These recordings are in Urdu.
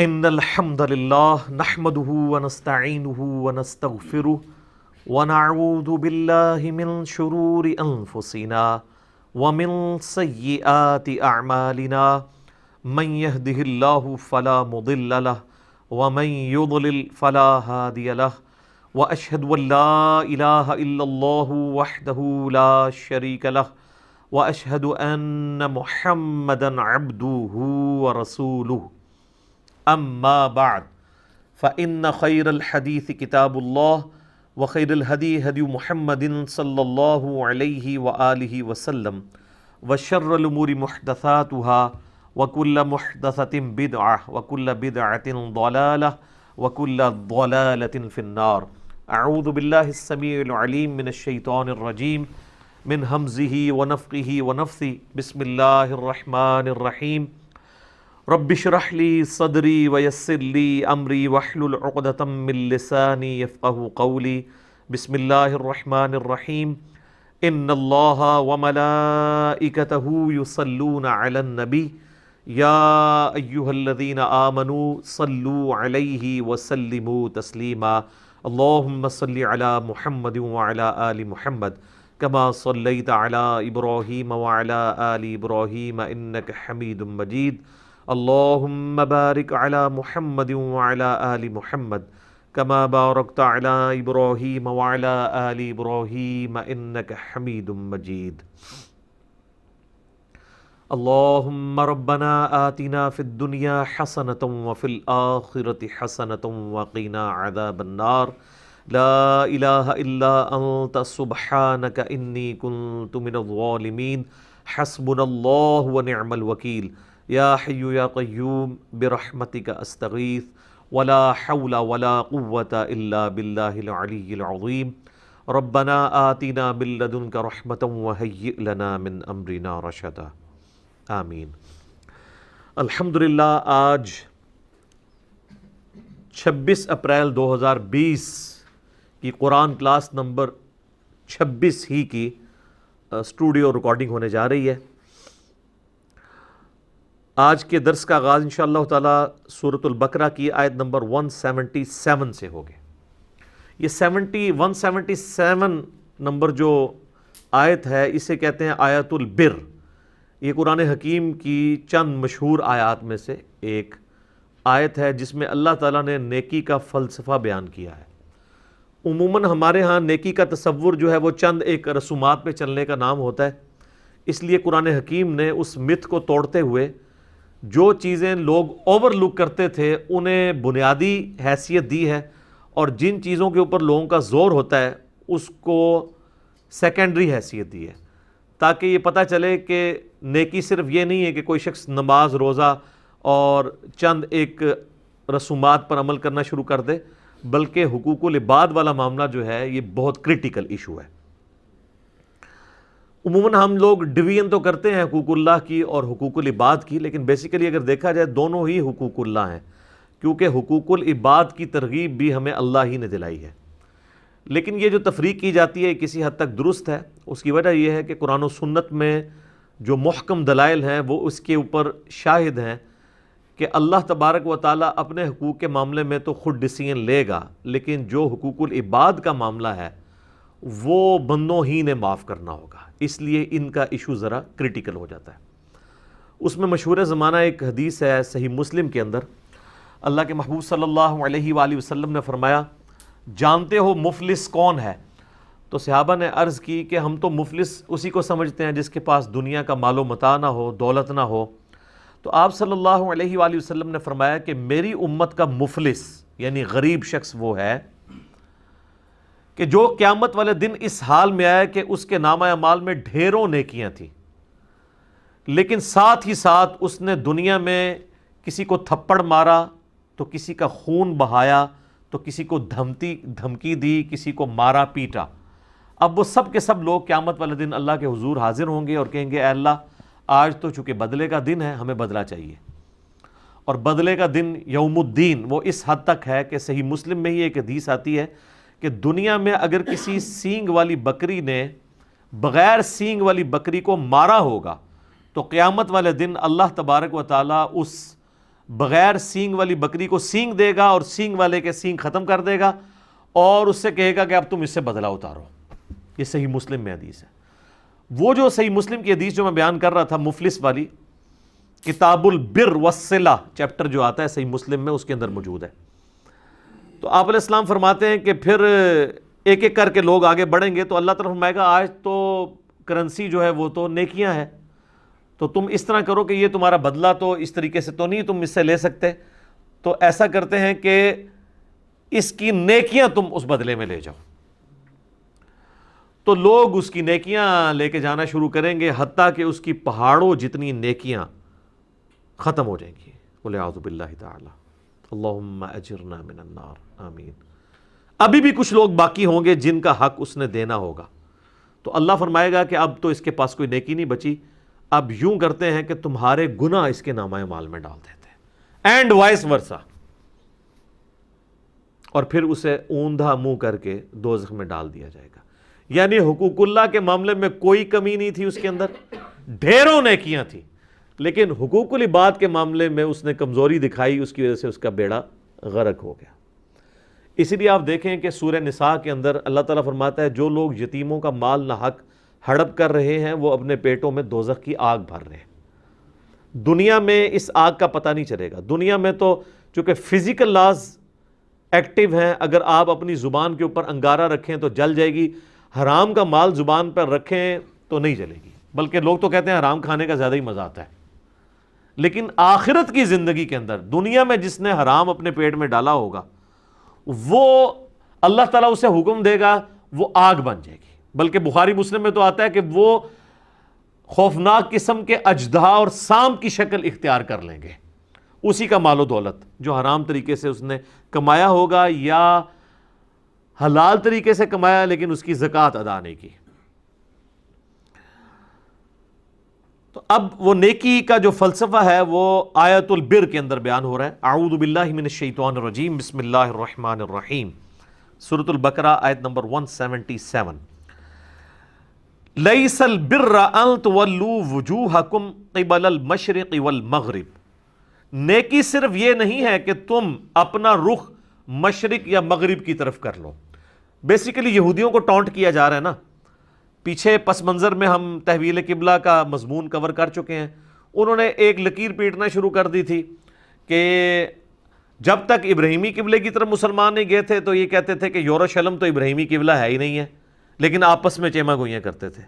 ان الحمد للہ نحمده ونستعینه ونستغفره ونعوذ باللہ من شرور انفسنا ومن سیئات اعمالنا من يهده الله فلا مضل له ومن يضلل فلا هادي له واشهد ان لا اله الا الله وحده لا شريك له واشهد ان محمدا عبده ورسوله اما بعد فان خیر الحدیث کتاب اللہ وخیر الہدی ہدی محمد صلی اللہ علیہ وآلہ وسلم وشر الامور محدثاتها وکل محدثۃ بدعہ وکل بدعۃ ضلالہ وکل ضلالۃ فی النار۔ اعوذ باللہ السمیع العلیم من الشیطان الرجیم من ہمزہ ونفخہ ونفثہ۔ بسم اللہ الرحمن الرحیم۔ رب اشرح لی صدری ویسر لی امری واحلل عقدۃ من لسانی یفقہوا قولی۔ بسم اللہ الرحمن الرحیم۔ ان اللہ وملائکتہ یصلون علی النبی یا ایہا الذین آمنوا صلوا علیہ وسلموا تسلیما۔ اللہم صل علی محمد وعلی آل محمد کما صلیت علی ابراہیم وعلی آل ابراہیم انک حمید مجید۔ اللہم بارک علی محمد وعلی آل محمد کما بارکت علی ابراہیم وعلی آل ابراہیم انک حمید مجید۔ اللہم ربنا آتنا فی الدنیا حسنۃ وفی الآخرۃ حسنۃ وقنا عذاب النار۔ لا الہ الا انت سبحانک انی کنت من الظالمین۔ حسبنا اللہ ونعم الوکیل۔ یا حی یا قیوم برحمتک استغیث ولا حول ولا قوة الا باللہ العلی العظیم۔ ربنا آتنا من لدنک رحمۃ وہیئ لنا من امرنا رشدا۔ آمین۔ الحمدللہ آج 26 اپریل 2020 کی قرآن کلاس نمبر 26 ہی کی اسٹوڈیو ریکارڈنگ ہونے جا رہی ہے۔ آج کے درس کا آغاز انشاءاللہ تعالی سورۃ البقرہ کی آیت نمبر 177 سے ہوگی۔ یہ 177 نمبر جو آیت ہے اسے کہتے ہیں آیت البر۔ یہ قرآن حکیم کی چند مشہور آیات میں سے ایک آیت ہے جس میں اللہ تعالیٰ نے نیکی کا فلسفہ بیان کیا ہے۔ عموماً ہمارے ہاں نیکی کا تصور جو ہے وہ چند ایک رسومات پہ چلنے کا نام ہوتا ہے، اس لیے قرآن حکیم نے اس مت کو توڑتے ہوئے جو چیزیں لوگ اوور لک کرتے تھے انہیں بنیادی حیثیت دی ہے، اور جن چیزوں کے اوپر لوگوں کا زور ہوتا ہے اس کو سیکنڈری حیثیت دی ہے، تاکہ یہ پتہ چلے کہ نیکی صرف یہ نہیں ہے کہ کوئی شخص نماز روزہ اور چند ایک رسومات پر عمل کرنا شروع کر دے، بلکہ حقوق العباد والا معاملہ جو ہے یہ بہت کریٹیکل ایشو ہے۔ عموماً ہم لوگ ڈویژن تو کرتے ہیں حقوق اللہ کی اور حقوق العباد کی، لیکن بیسیکلی اگر دیکھا جائے دونوں ہی حقوق اللہ ہیں، کیونکہ حقوق العباد کی ترغیب بھی ہمیں اللہ ہی نے دلائی ہے۔ لیکن یہ جو تفریق کی جاتی ہے کسی حد تک درست ہے۔ اس کی وجہ یہ ہے کہ قرآن و سنت میں جو محکم دلائل ہیں وہ اس کے اوپر شاہد ہیں کہ اللہ تبارک و تعالیٰ اپنے حقوق کے معاملے میں تو خود ڈیسیژن لے گا، لیکن جو حقوق العباد کا معاملہ ہے وہ بندوں ہی نے معاف کرنا ہوگا، اس لیے ان کا ایشو ذرا کریٹیکل ہو جاتا ہے۔ اس میں مشہور زمانہ ایک حدیث ہے صحیح مسلم کے اندر، اللہ کے محبوب صلی اللہ علیہ وآلہ وسلم نے فرمایا، جانتے ہو مفلس کون ہے؟ تو صحابہ نے عرض کی کہ ہم تو مفلس اسی کو سمجھتے ہیں جس کے پاس دنیا کا مال و متاع نہ ہو، دولت نہ ہو۔ تو آپ صلی اللہ علیہ وآلہ وسلم نے فرمایا کہ میری امت کا مفلس یعنی غریب شخص وہ ہے کہ جو قیامت والے دن اس حال میں آیا کہ اس کے نامہ اعمال میں ڈھیروں نیکیاں تھیں، لیکن ساتھ ہی ساتھ اس نے دنیا میں کسی کو تھپڑ مارا تو کسی کا خون بہایا تو کسی کو دھمکی دی، کسی کو مارا پیٹا۔ اب وہ سب کے سب لوگ قیامت والے دن اللہ کے حضور حاضر ہوں گے اور کہیں گے اے اللہ آج تو چونکہ بدلے کا دن ہے ہمیں بدلہ چاہیے۔ اور بدلے کا دن یوم الدین وہ اس حد تک ہے کہ صحیح مسلم میں ہی ایک حدیث آتی ہے کہ دنیا میں اگر کسی سینگ والی بکری نے بغیر سینگ والی بکری کو مارا ہوگا تو قیامت والے دن اللہ تبارک و تعالیٰ اس بغیر سینگ والی بکری کو سینگ دے گا اور سینگ والے کے سینگ ختم کر دے گا اور اس سے کہے گا کہ اب تم اس سے بدلہ اتارو. یہ صحیح مسلم میں حدیث ہے. وہ جو صحیح مسلم کی حدیث جو میں بیان کر رہا تھا مفلس والی، کتاب البر والصلہ چیپٹر جو آتا ہے صحیح مسلم میں، اس کے اندر موجود ہے. تو آپ علیہ السلام فرماتے ہیں کہ پھر ایک ایک کر کے لوگ آگے بڑھیں گے تو اللہ تعالیٰ فرمائے گا آج تو کرنسی جو ہے وہ تو نیکیاں ہیں، تو تم اس طرح کرو کہ یہ تمہارا بدلہ تو اس طریقے سے تو نہیں تم اس سے لے سکتے، تو ایسا کرتے ہیں کہ اس کی نیکیاں تم اس بدلے میں لے جاؤ. تو لوگ اس کی نیکیاں لے کے جانا شروع کریں گے حتیٰ کہ اس کی پہاڑوں جتنی نیکیاں ختم ہو جائیں گی. وَلِعَوْذُ بِاللَّهِ تَعَالَى اللہم اجرنا من النار آمین. ابھی بھی کچھ لوگ باقی ہوں گے جن کا حق اس نے دینا ہوگا. تو اللہ فرمائے گا کہ اب تو اس کے پاس کوئی نیکی نہیں بچی، اب یوں کرتے ہیں کہ تمہارے گناہ اس کے نامہ اعمال میں ڈال دیتے ہیں، اینڈ وائس ورسا، اور پھر اسے اوندھا منہ کر کے دوزخ میں ڈال دیا جائے گا. یعنی حقوق اللہ کے معاملے میں کوئی کمی نہیں تھی اس کے اندر، ڈھیروں نیکیاں تھیں، لیکن حقوق العباد کے معاملے میں اس نے کمزوری دکھائی، اس کی وجہ سے اس کا بیڑا غرق ہو گیا. اسی لیے آپ دیکھیں کہ سورہ نساء کے اندر اللہ تعالیٰ فرماتا ہے جو لوگ یتیموں کا مال ناحق ہڑپ کر رہے ہیں وہ اپنے پیٹوں میں دوزخ کی آگ بھر رہے ہیں. دنیا میں اس آگ کا پتہ نہیں چلے گا. دنیا میں تو چونکہ فزیکل لاز ایکٹیو ہیں، اگر آپ اپنی زبان کے اوپر انگارہ رکھیں تو جل جائے گی، حرام کا مال زبان پر رکھیں تو نہیں جلے گی. بلکہ لوگ تو کہتے ہیں حرام کھانے کا زیادہ ہی مزہ آتا ہے. لیکن آخرت کی زندگی کے اندر دنیا میں جس نے حرام اپنے پیٹ میں ڈالا ہوگا وہ اللہ تعالیٰ اسے حکم دے گا وہ آگ بن جائے گی. بلکہ بخاری مسلم میں تو آتا ہے کہ وہ خوفناک قسم کے اژدہا اور سانپ کی شکل اختیار کر لیں گے. اسی کا مال و دولت جو حرام طریقے سے اس نے کمایا ہوگا یا حلال طریقے سے کمایا لیکن اس کی زکوٰۃ ادا نہیں کی. تو اب وہ نیکی کا جو فلسفہ ہے وہ آیت البر کے اندر بیان ہو رہا ہے. اعوذ باللہ من الشیطان الرجیم، بسم اللہ الرحمن الرحیم. سورۃ البقرہ آیت نمبر 177. لیس البر ان تولوا وجوہکم قبل المشرق والمغرب. نیکی صرف یہ نہیں ہے کہ تم اپنا رخ مشرق یا مغرب کی طرف کر لو. بیسیکلی یہودیوں کو ٹونٹ کیا جا رہا ہے نا. پیچھے پس منظر میں ہم تحویل قبلہ کا مضمون کور کر چکے ہیں. انہوں نے ایک لکیر پیٹنا شروع کر دی تھی کہ جب تک ابراہیمی قبلے کی طرف مسلمان نہیں گئے تھے تو یہ کہتے تھے کہ یروشلم تو ابراہیمی قبلہ ہے ہی نہیں ہے، لیکن آپس میں چیما گوئیاں کرتے تھے.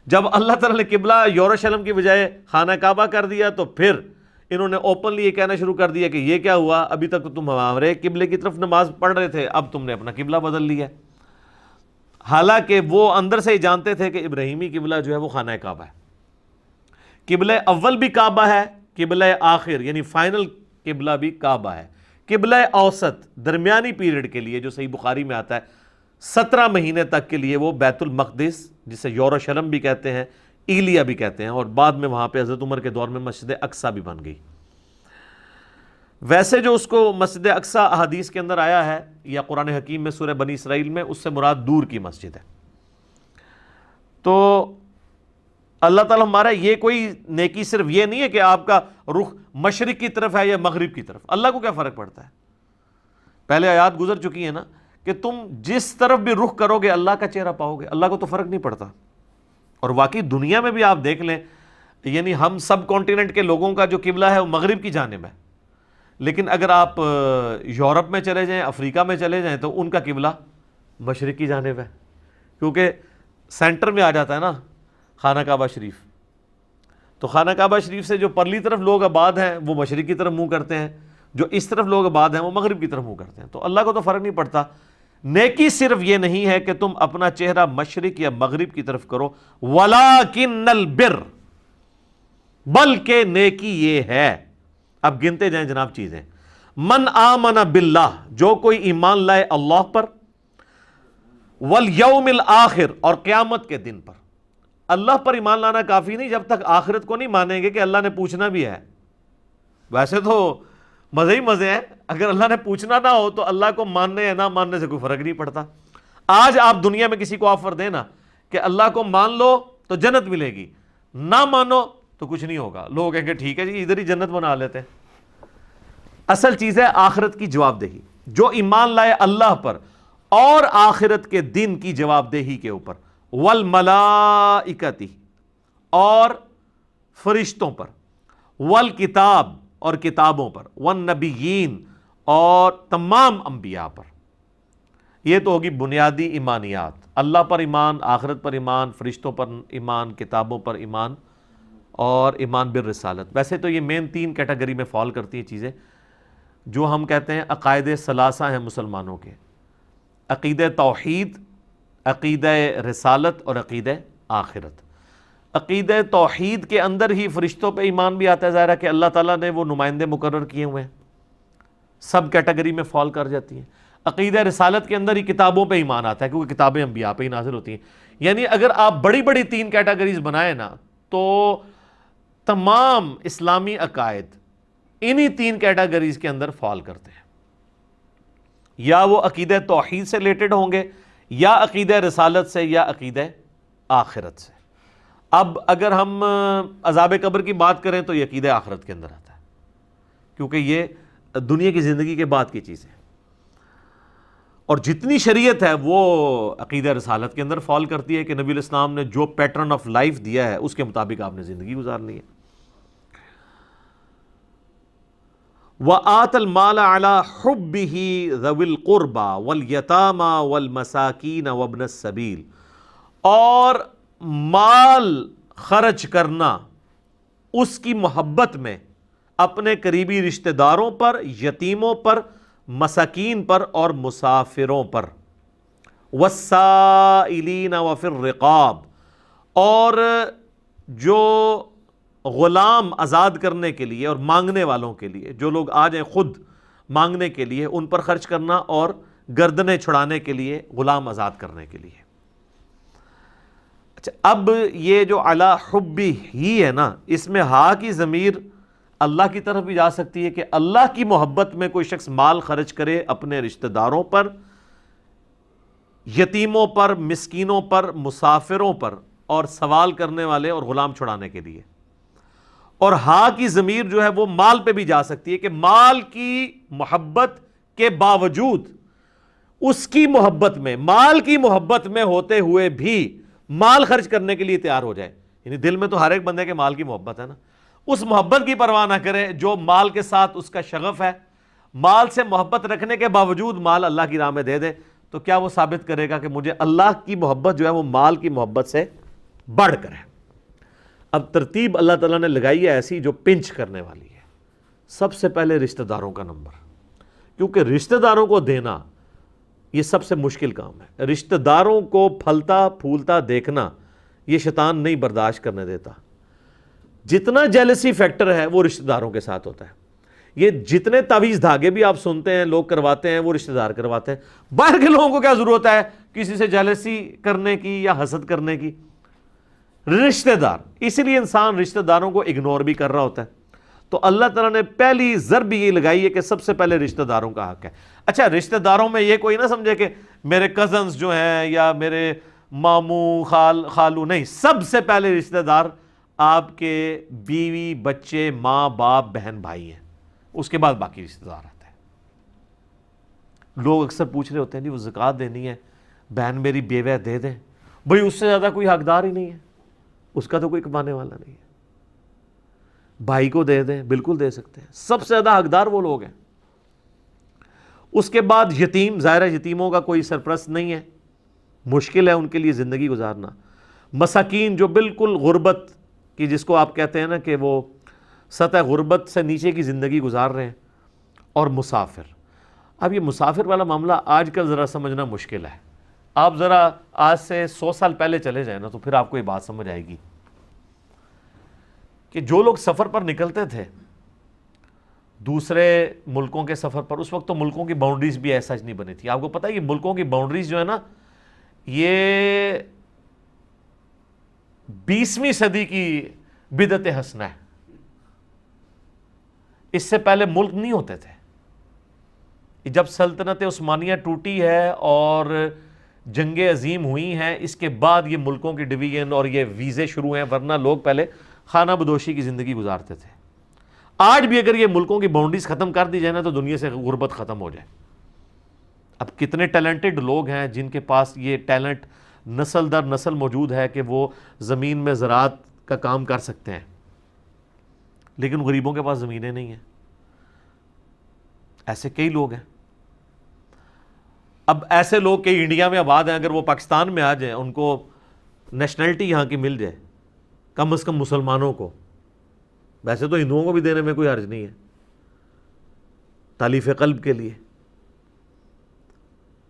جب اللہ تعالیٰ نے قبلہ یروشلم کی بجائے خانہ کعبہ کر دیا تو پھر انہوں نے اوپنلی یہ کہنا شروع کر دیا کہ یہ کیا ہوا، ابھی تک تو تم ہمارے قبلے کی طرف نماز پڑھ رہے تھے، اب تم نے اپنا قبلہ بدل لیا. حالانکہ وہ اندر سے ہی جانتے تھے کہ ابراہیمی قبلہ جو ہے وہ خانہ کعبہ ہے. قبلہ اول بھی کعبہ ہے، قبلہ آخر یعنی فائنل قبلہ بھی کعبہ ہے. قبلہ اوسط درمیانی پیریڈ کے لیے جو صحیح بخاری میں آتا ہے 17 مہینے تک کے لیے وہ بیت المقدس جسے یروشلم بھی کہتے ہیں، ایلیا بھی کہتے ہیں، اور بعد میں وہاں پہ حضرت عمر کے دور میں مسجد اقصیٰ بھی بن گئی. ویسے جو اس کو مسجد اقصیٰ احادیث کے اندر آیا ہے یا قرآن حکیم میں سورہ بنی اسرائیل میں، اس سے مراد دور کی مسجد ہے. تو اللہ تعالیٰ ہمارا یہ کوئی نیکی صرف یہ نہیں ہے کہ آپ کا رخ مشرق کی طرف ہے یا مغرب کی طرف. اللہ کو کیا فرق پڑتا ہے؟ پہلے آیات گزر چکی ہیں نا کہ تم جس طرف بھی رخ کرو گے اللہ کا چہرہ پاؤ گے. اللہ کو تو فرق نہیں پڑتا. اور واقعی دنیا میں بھی آپ دیکھ لیں، یعنی ہم سب کانٹیننٹ کے لوگوں کا جو قبلہ ہے وہ مغرب کی جانب ہے، لیکن اگر آپ یورپ میں چلے جائیں، افریقہ میں چلے جائیں تو ان کا قبلہ مشرق کی جانب ہے، کیونکہ سینٹر میں آ جاتا ہے نا خانہ کعبہ شریف. تو خانہ کعبہ شریف سے جو پرلی طرف لوگ آباد ہیں وہ مشرق کی طرف منہ کرتے ہیں، جو اس طرف لوگ آباد ہیں وہ مغرب کی طرف منہ کرتے ہیں. تو اللہ کو تو فرق نہیں پڑتا. نیکی صرف یہ نہیں ہے کہ تم اپنا چہرہ مشرق یا مغرب کی طرف کرو، وَلَٰكِنَّ الْبِرَّ، بلکہ نیکی یہ ہے. اب گنتے جائیں جناب چیزیں. من آمن باللہ، جو کوئی ایمان لائے اللہ پر، والیوم الآخر، اور قیامت کے دن پر. اللہ پر ایمان لانا کافی نہیں جب تک آخرت کو نہیں مانیں گے کہ اللہ نے پوچھنا بھی ہے. ویسے تو مزے ہی مزے ہیں، اگر اللہ نے پوچھنا نہ ہو تو اللہ کو ماننے یا نہ ماننے سے کوئی فرق نہیں پڑتا. آج آپ دنیا میں کسی کو آفر دینا کہ اللہ کو مان لو تو جنت ملے گی، نہ مانو تو کچھ نہیں ہوگا. لوگ کہیں گے ٹھیک ہے جی ادھر ہی جنت بنا لیتے ہیں. اصل چیز ہے آخرت کی جواب دہی. جو ایمان لائے اللہ پر اور آخرت کے دن کی جواب دہی کے اوپر، والملائکتی اور فرشتوں پر، والکتاب اور کتابوں پر، والنبیین اور تمام انبیاء پر. یہ تو ہوگی بنیادی ایمانیات. اللہ پر ایمان، آخرت پر ایمان، فرشتوں پر ایمان، کتابوں پر ایمان اور ایمان بالرسالت. ویسے تو یہ مین 3 کیٹیگری میں فال کرتی ہیں چیزیں جو ہم کہتے ہیں عقائد ثلاثہ ہیں مسلمانوں کے: عقیدہ توحید، عقیدہ رسالت اور عقیدہ آخرت. عقیدہ توحید کے اندر ہی فرشتوں پہ ایمان بھی آتا ہے. ظاہر ہے کہ اللہ تعالیٰ نے وہ نمائندے مقرر کیے ہوئے ہیں، سب کیٹیگری میں فال کر جاتی ہیں. عقیدہ رسالت کے اندر ہی کتابوں پہ ایمان آتا ہے کیونکہ کتابیں انبیاء پہ ہی نازل ہوتی ہیں. یعنی اگر آپ بڑی بڑی 3 کیٹیگریز بنائیں نا تو تمام اسلامی عقائد انہی 3 کیٹیگریز کے اندر فال کرتے ہیں. یا وہ عقیدہ توحید سے ریلیٹڈ ہوں گے، یا عقیدہ رسالت سے، یا عقیدہ آخرت سے. اب اگر ہم عذاب قبر کی بات کریں تو یہ عقیدہ آخرت کے اندر آتا ہے کیونکہ یہ دنیا کی زندگی کے بعد کی چیز ہے. اور جتنی شریعت ہے وہ عقیدہ رسالت کے اندر فال کرتی ہے کہ نبی الاسلام نے جو پیٹرن آف لائف دیا ہے اس کے مطابق آپ نے زندگی گزارنی ہے. وَآتَ الْمَالَ عَلَى حُبِّهِ ذَوِي الْقُرْبَى وَالْيَتَامَى وَالْمَسَاكِينَ وَابْنَ السَّبِيلِ، اور مال خرچ کرنا اس کی محبت میں اپنے قریبی رشتہ داروں پر، یتیموں پر، مساکین پر اور مسافروں پر. وَالسَّائِلِينَ وَفِي الرِّقَابِ، اور جو غلام آزاد کرنے کے لیے اور مانگنے والوں کے لیے، جو لوگ آ جائیں خود مانگنے کے لیے ان پر خرچ کرنا، اور گردنیں چھڑانے کے لیے، غلام آزاد کرنے کے لیے. اچھا، اب یہ جو علی حبی ہی ہے نا، اس میں ہا کی ضمیر اللہ کی طرف بھی جا سکتی ہے کہ اللہ کی محبت میں کوئی شخص مال خرچ کرے اپنے رشتہ داروں پر، یتیموں پر، مسکینوں پر، مسافروں پر، اور سوال کرنے والے اور غلام چھڑانے کے لیے. اور ہا کی ضمیر جو ہے وہ مال پہ بھی جا سکتی ہے کہ مال کی محبت کے باوجود اس کی محبت میں، مال کی محبت میں ہوتے ہوئے بھی مال خرچ کرنے کے لیے تیار ہو جائے. یعنی دل میں تو ہر ایک بندے کے مال کی محبت ہے نا، اس محبت کی پرواہ نہ کرے جو مال کے ساتھ اس کا شغف ہے، مال سے محبت رکھنے کے باوجود مال اللہ کی راہ میں دے دے. تو کیا وہ ثابت کرے گا کہ مجھے اللہ کی محبت جو ہے وہ مال کی محبت سے بڑھ کر ہے؟ اب ترتیب اللہ تعالیٰ نے لگائی ہے ایسی جو پنچ کرنے والی ہے. سب سے پہلے رشتہ داروں کا نمبر، کیونکہ رشتہ داروں کو دینا یہ سب سے مشکل کام ہے. رشتہ داروں کو پھلتا پھولتا دیکھنا یہ شیطان نہیں برداشت کرنے دیتا. جتنا جیلسی فیکٹر ہے وہ رشتہ داروں کے ساتھ ہوتا ہے. یہ جتنے تعویذ دھاگے بھی آپ سنتے ہیں لوگ کرواتے ہیں وہ رشتہ دار کرواتے ہیں. باہر کے لوگوں کو کیا ضرورت ہے کسی سے جیلسی کرنے کی یا حسد کرنے کی؟ رشتہ دار. اسی لیے انسان رشتہ داروں کو اگنور بھی کر رہا ہوتا ہے. تو اللہ تعالیٰ نے پہلی ضرب یہ لگائی ہے کہ سب سے پہلے رشتہ داروں کا حق ہے. اچھا، رشتہ داروں میں یہ کوئی نہ سمجھے کہ میرے کزنز جو ہیں یا میرے ماموں خالو، نہیں. سب سے پہلے رشتہ دار آپ کے بیوی، بچے، ماں باپ، بہن بھائی ہیں. اس کے بعد باقی رشتہ دار آتے ہیں. لوگ اکثر پوچھ رہے ہوتے ہیں جی وہ زکوٰۃ دینی ہے، بہن میری بیوہ ہے، دے دیں. بھئی اس سے زیادہ کوئی حقدار ہی نہیں ہے، اس کا تو کوئی کمانے والا نہیں ہے. بھائی کو دے دیں، بالکل دے سکتے ہیں. سب سے زیادہ حقدار وہ لوگ ہیں. اس کے بعد یتیم. ظاہر ہے یتیموں کا کوئی سرپرست نہیں ہے، مشکل ہے ان کے لیے زندگی گزارنا. مساکین جو بالکل غربت کی، جس کو آپ کہتے ہیں نا کہ وہ سطح غربت سے نیچے کی زندگی گزار رہے ہیں. اور مسافر. اب یہ مسافر والا معاملہ آج کل ذرا سمجھنا مشکل ہے. آپ ذرا آج سے 100 سال پہلے چلے جائیں نا تو پھر آپ کو یہ بات سمجھ آئے گی کہ جو لوگ سفر پر نکلتے تھے دوسرے ملکوں کے سفر پر، اس وقت تو ملکوں کی باؤنڈریز بھی ایسا نہیں بنی تھی. آپ کو پتہ ہے یہ ملکوں کی باؤنڈریز جو ہے نا یہ 20ویں صدی کی بدعت حسنہ ہے. اس سے پہلے ملک نہیں ہوتے تھے. جب سلطنت عثمانیہ ٹوٹی ہے اور جنگیں عظیم ہوئی ہیں، اس کے بعد یہ ملکوں کی ڈویژن اور یہ ویزے شروع ہیں، ورنہ لوگ پہلے خانہ بدوشی کی زندگی گزارتے تھے. آج بھی اگر یہ ملکوں کی باؤنڈریز ختم کر دی جائے نا تو دنیا سے غربت ختم ہو جائے. اب کتنے ٹیلنٹڈ لوگ ہیں جن کے پاس یہ ٹیلنٹ نسل در نسل موجود ہے کہ وہ زمین میں زراعت کا کام کر سکتے ہیں, لیکن غریبوں کے پاس زمینیں نہیں ہیں. ایسے کئی لوگ ہیں. اب ایسے لوگ کئی انڈیا میں آباد ہیں, اگر وہ پاکستان میں آ جائیں, ان کو نیشنلٹی یہاں کی مل جائے, کم از کم مسلمانوں کو, ویسے تو ہندوؤں کو بھی دینے میں کوئی حرج نہیں ہے تالیف قلب کے لیے,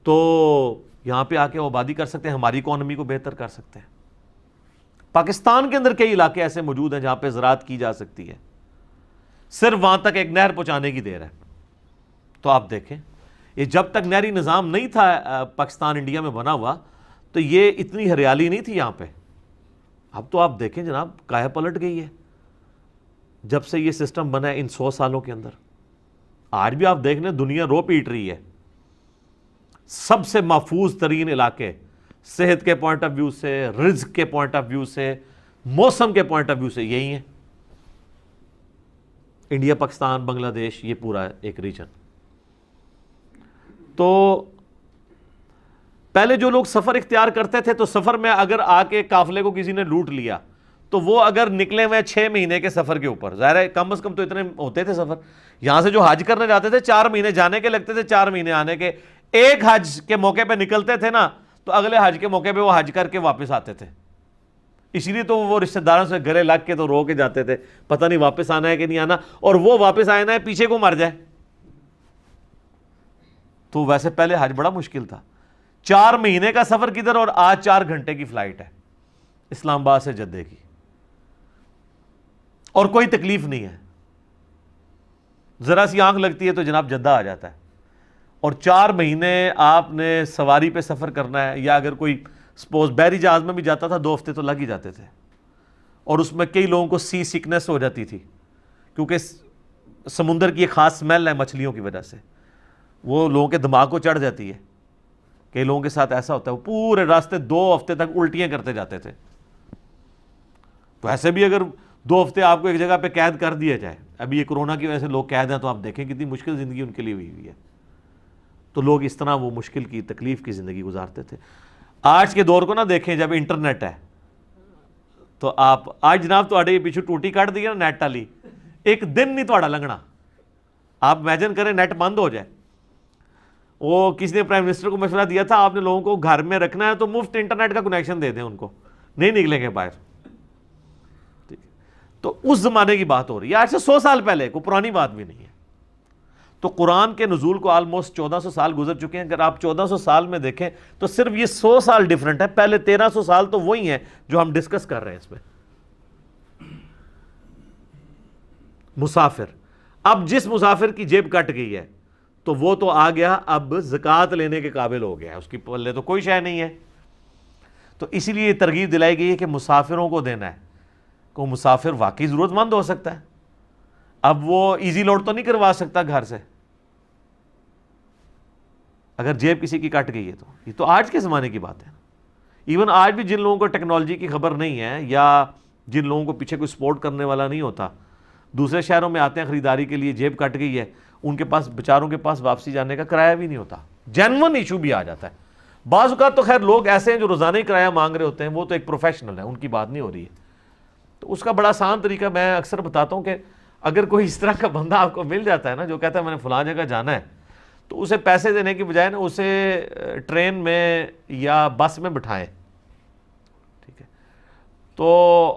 تو یہاں پہ آ کے وہ آبادی کر سکتے ہیں, ہماری اکانومی کو بہتر کر سکتے ہیں. پاکستان کے اندر کئی علاقے ایسے موجود ہیں جہاں پہ زراعت کی جا سکتی ہے, صرف وہاں تک ایک نہر پہنچانے کی دیر ہے. تو آپ دیکھیں, یہ جب تک نہری نظام نہیں تھا پاکستان انڈیا میں بنا ہوا تو یہ اتنی ہریالی نہیں تھی یہاں پہ. اب تو آپ دیکھیں جناب, کایا پلٹ گئی ہے جب سے یہ سسٹم بنا ہے ان 100 سالوں کے اندر. آج بھی آپ دیکھ لیں دنیا رو پیٹ رہی ہے. سب سے محفوظ ترین علاقے صحت کے پوائنٹ آف ویو سے, رزق کے پوائنٹ آف ویو سے, موسم کے پوائنٹ آف ویو سے یہی ہیں. انڈیا, پاکستان, بنگلہ دیش, یہ پورا ایک ریجن. تو پہلے جو لوگ سفر اختیار کرتے تھے تو سفر میں اگر آ کے قافلے کو کسی نے لوٹ لیا تو وہ اگر نکلے ہوئے 6 مہینے کے سفر کے اوپر, ظاہر ہے کم از کم تو اتنے ہوتے تھے سفر. یہاں سے جو حج کرنے جاتے تھے 4 مہینے جانے کے لگتے تھے, 4 مہینے آنے کے. ایک حج کے موقع پہ نکلتے تھے نا تو اگلے حج کے موقع پہ وہ حج کر کے واپس آتے تھے. اس لیے تو وہ رشتہ داروں سے گلے لگ کے تو رو کے جاتے تھے, پتہ نہیں واپس آنا ہے کہ نہیں آنا, اور وہ واپس آئے نا پیچھے کو مر جائے. تو ویسے پہلے حج بڑا مشکل تھا. 4 مہینے کا سفر کدھر, اور آج 4 گھنٹے کی فلائٹ ہے اسلام آباد سے جدے کی, اور کوئی تکلیف نہیں ہے. ذرا سی آنکھ لگتی ہے تو جناب جدہ آ جاتا ہے. اور 4 مہینے آپ نے سواری پہ سفر کرنا ہے, یا اگر کوئی سپوز بحری جہاز میں بھی جاتا تھا 2 ہفتے تو لگ ہی جاتے تھے. اور اس میں کئی لوگوں کو سی سکنس ہو جاتی تھی, کیونکہ سمندر کی ایک خاص سمیل ہے مچھلیوں کی وجہ سے, وہ لوگوں کے دماغ کو چڑھ جاتی ہے. کئی لوگوں کے ساتھ ایسا ہوتا ہے وہ پورے راستے 2 ہفتے تک الٹیاں کرتے جاتے تھے. تو ایسے بھی اگر 2 ہفتے آپ کو ایک جگہ پہ قید کر دیا جائے, ابھی یہ کورونا کی وجہ سے لوگ قید ہیں, تو آپ دیکھیں کتنی مشکل زندگی ان کے لیے ہوئی ہے. تو لوگ اس طرح وہ مشکل کی تکلیف کی زندگی گزارتے تھے. آج کے دور کو نہ دیکھیں, جب انٹرنیٹ ہے تو آپ آج جناب تو پیچھے ٹوٹی کاٹ دی نا نیٹ والی, ایک دن نہیں تو لنگنا. آپ امیجن کریں نیٹ بند ہو جائے. وہ کسی نے پرائم منسٹر کو مشورہ دیا تھا, آپ نے لوگوں کو گھر میں رکھنا ہے تو مفت انٹرنیٹ کا کنیکشن دے دیں ان کو, نہیں نکلیں گے باہر. ٹھیک ہے, تو اس زمانے کی بات ہو رہی ہے, آج سے 100 سال پہلے, کوئی پرانی بات بھی نہیں ہے. تو قرآن کے نزول کو آلموسٹ 1400 سال گزر چکے ہیں. اگر آپ 1400 سال میں دیکھیں تو صرف یہ 100 سال ڈیفرنٹ ہے. پہلے 1300 سال تو وہی ہیں جو ہم ڈسکس کر رہے ہیں اس میں. مسافر, اب جس مسافر کی جیب کٹ گئی ہے تو وہ تو آ گیا, اب زکوٰۃ لینے کے قابل ہو گیا ہے, اس کی پلے تو کوئی شے نہیں ہے. تو اسی لیے یہ ترغیب دلائی گئی ہے کہ مسافروں کو دینا ہے. کوئی مسافر واقعی ضرورت مند ہو سکتا ہے, اب وہ ایزی لوڈ تو نہیں کروا سکتا گھر سے, اگر جیب کسی کی کٹ گئی ہے. تو یہ تو آج کے زمانے کی بات ہے. ایون آج بھی جن لوگوں کو ٹیکنالوجی کی خبر نہیں ہے, یا جن لوگوں کو پیچھے کوئی سپورٹ کرنے والا نہیں ہوتا, دوسرے شہروں میں آتے ہیں خریداری کے لیے, جیب کٹ گئی ہے, ان کے پاس بیچاروں کے پاس واپسی جانے کا کرایہ بھی نہیں ہوتا. جینون ایشو بھی آ جاتا ہے. بعض اوقات تو خیر لوگ ایسے ہیں جو روزانہ ہی کرایہ مانگ رہے ہوتے ہیں, وہ تو ایک پروفیشنل ہے, ان کی بات نہیں ہو رہی ہے. تو اس کا بڑا آسان طریقہ میں اکثر بتاتا ہوں کہ اگر کوئی اس طرح کا بندہ آپ کو مل جاتا ہے نا, جو کہتا ہے میں نے فلاں جگہ جانا ہے, تو اسے پیسے دینے کی بجائے نا اسے ٹرین میں یا بس میں بٹھائیں. ٹھیک ہے, تو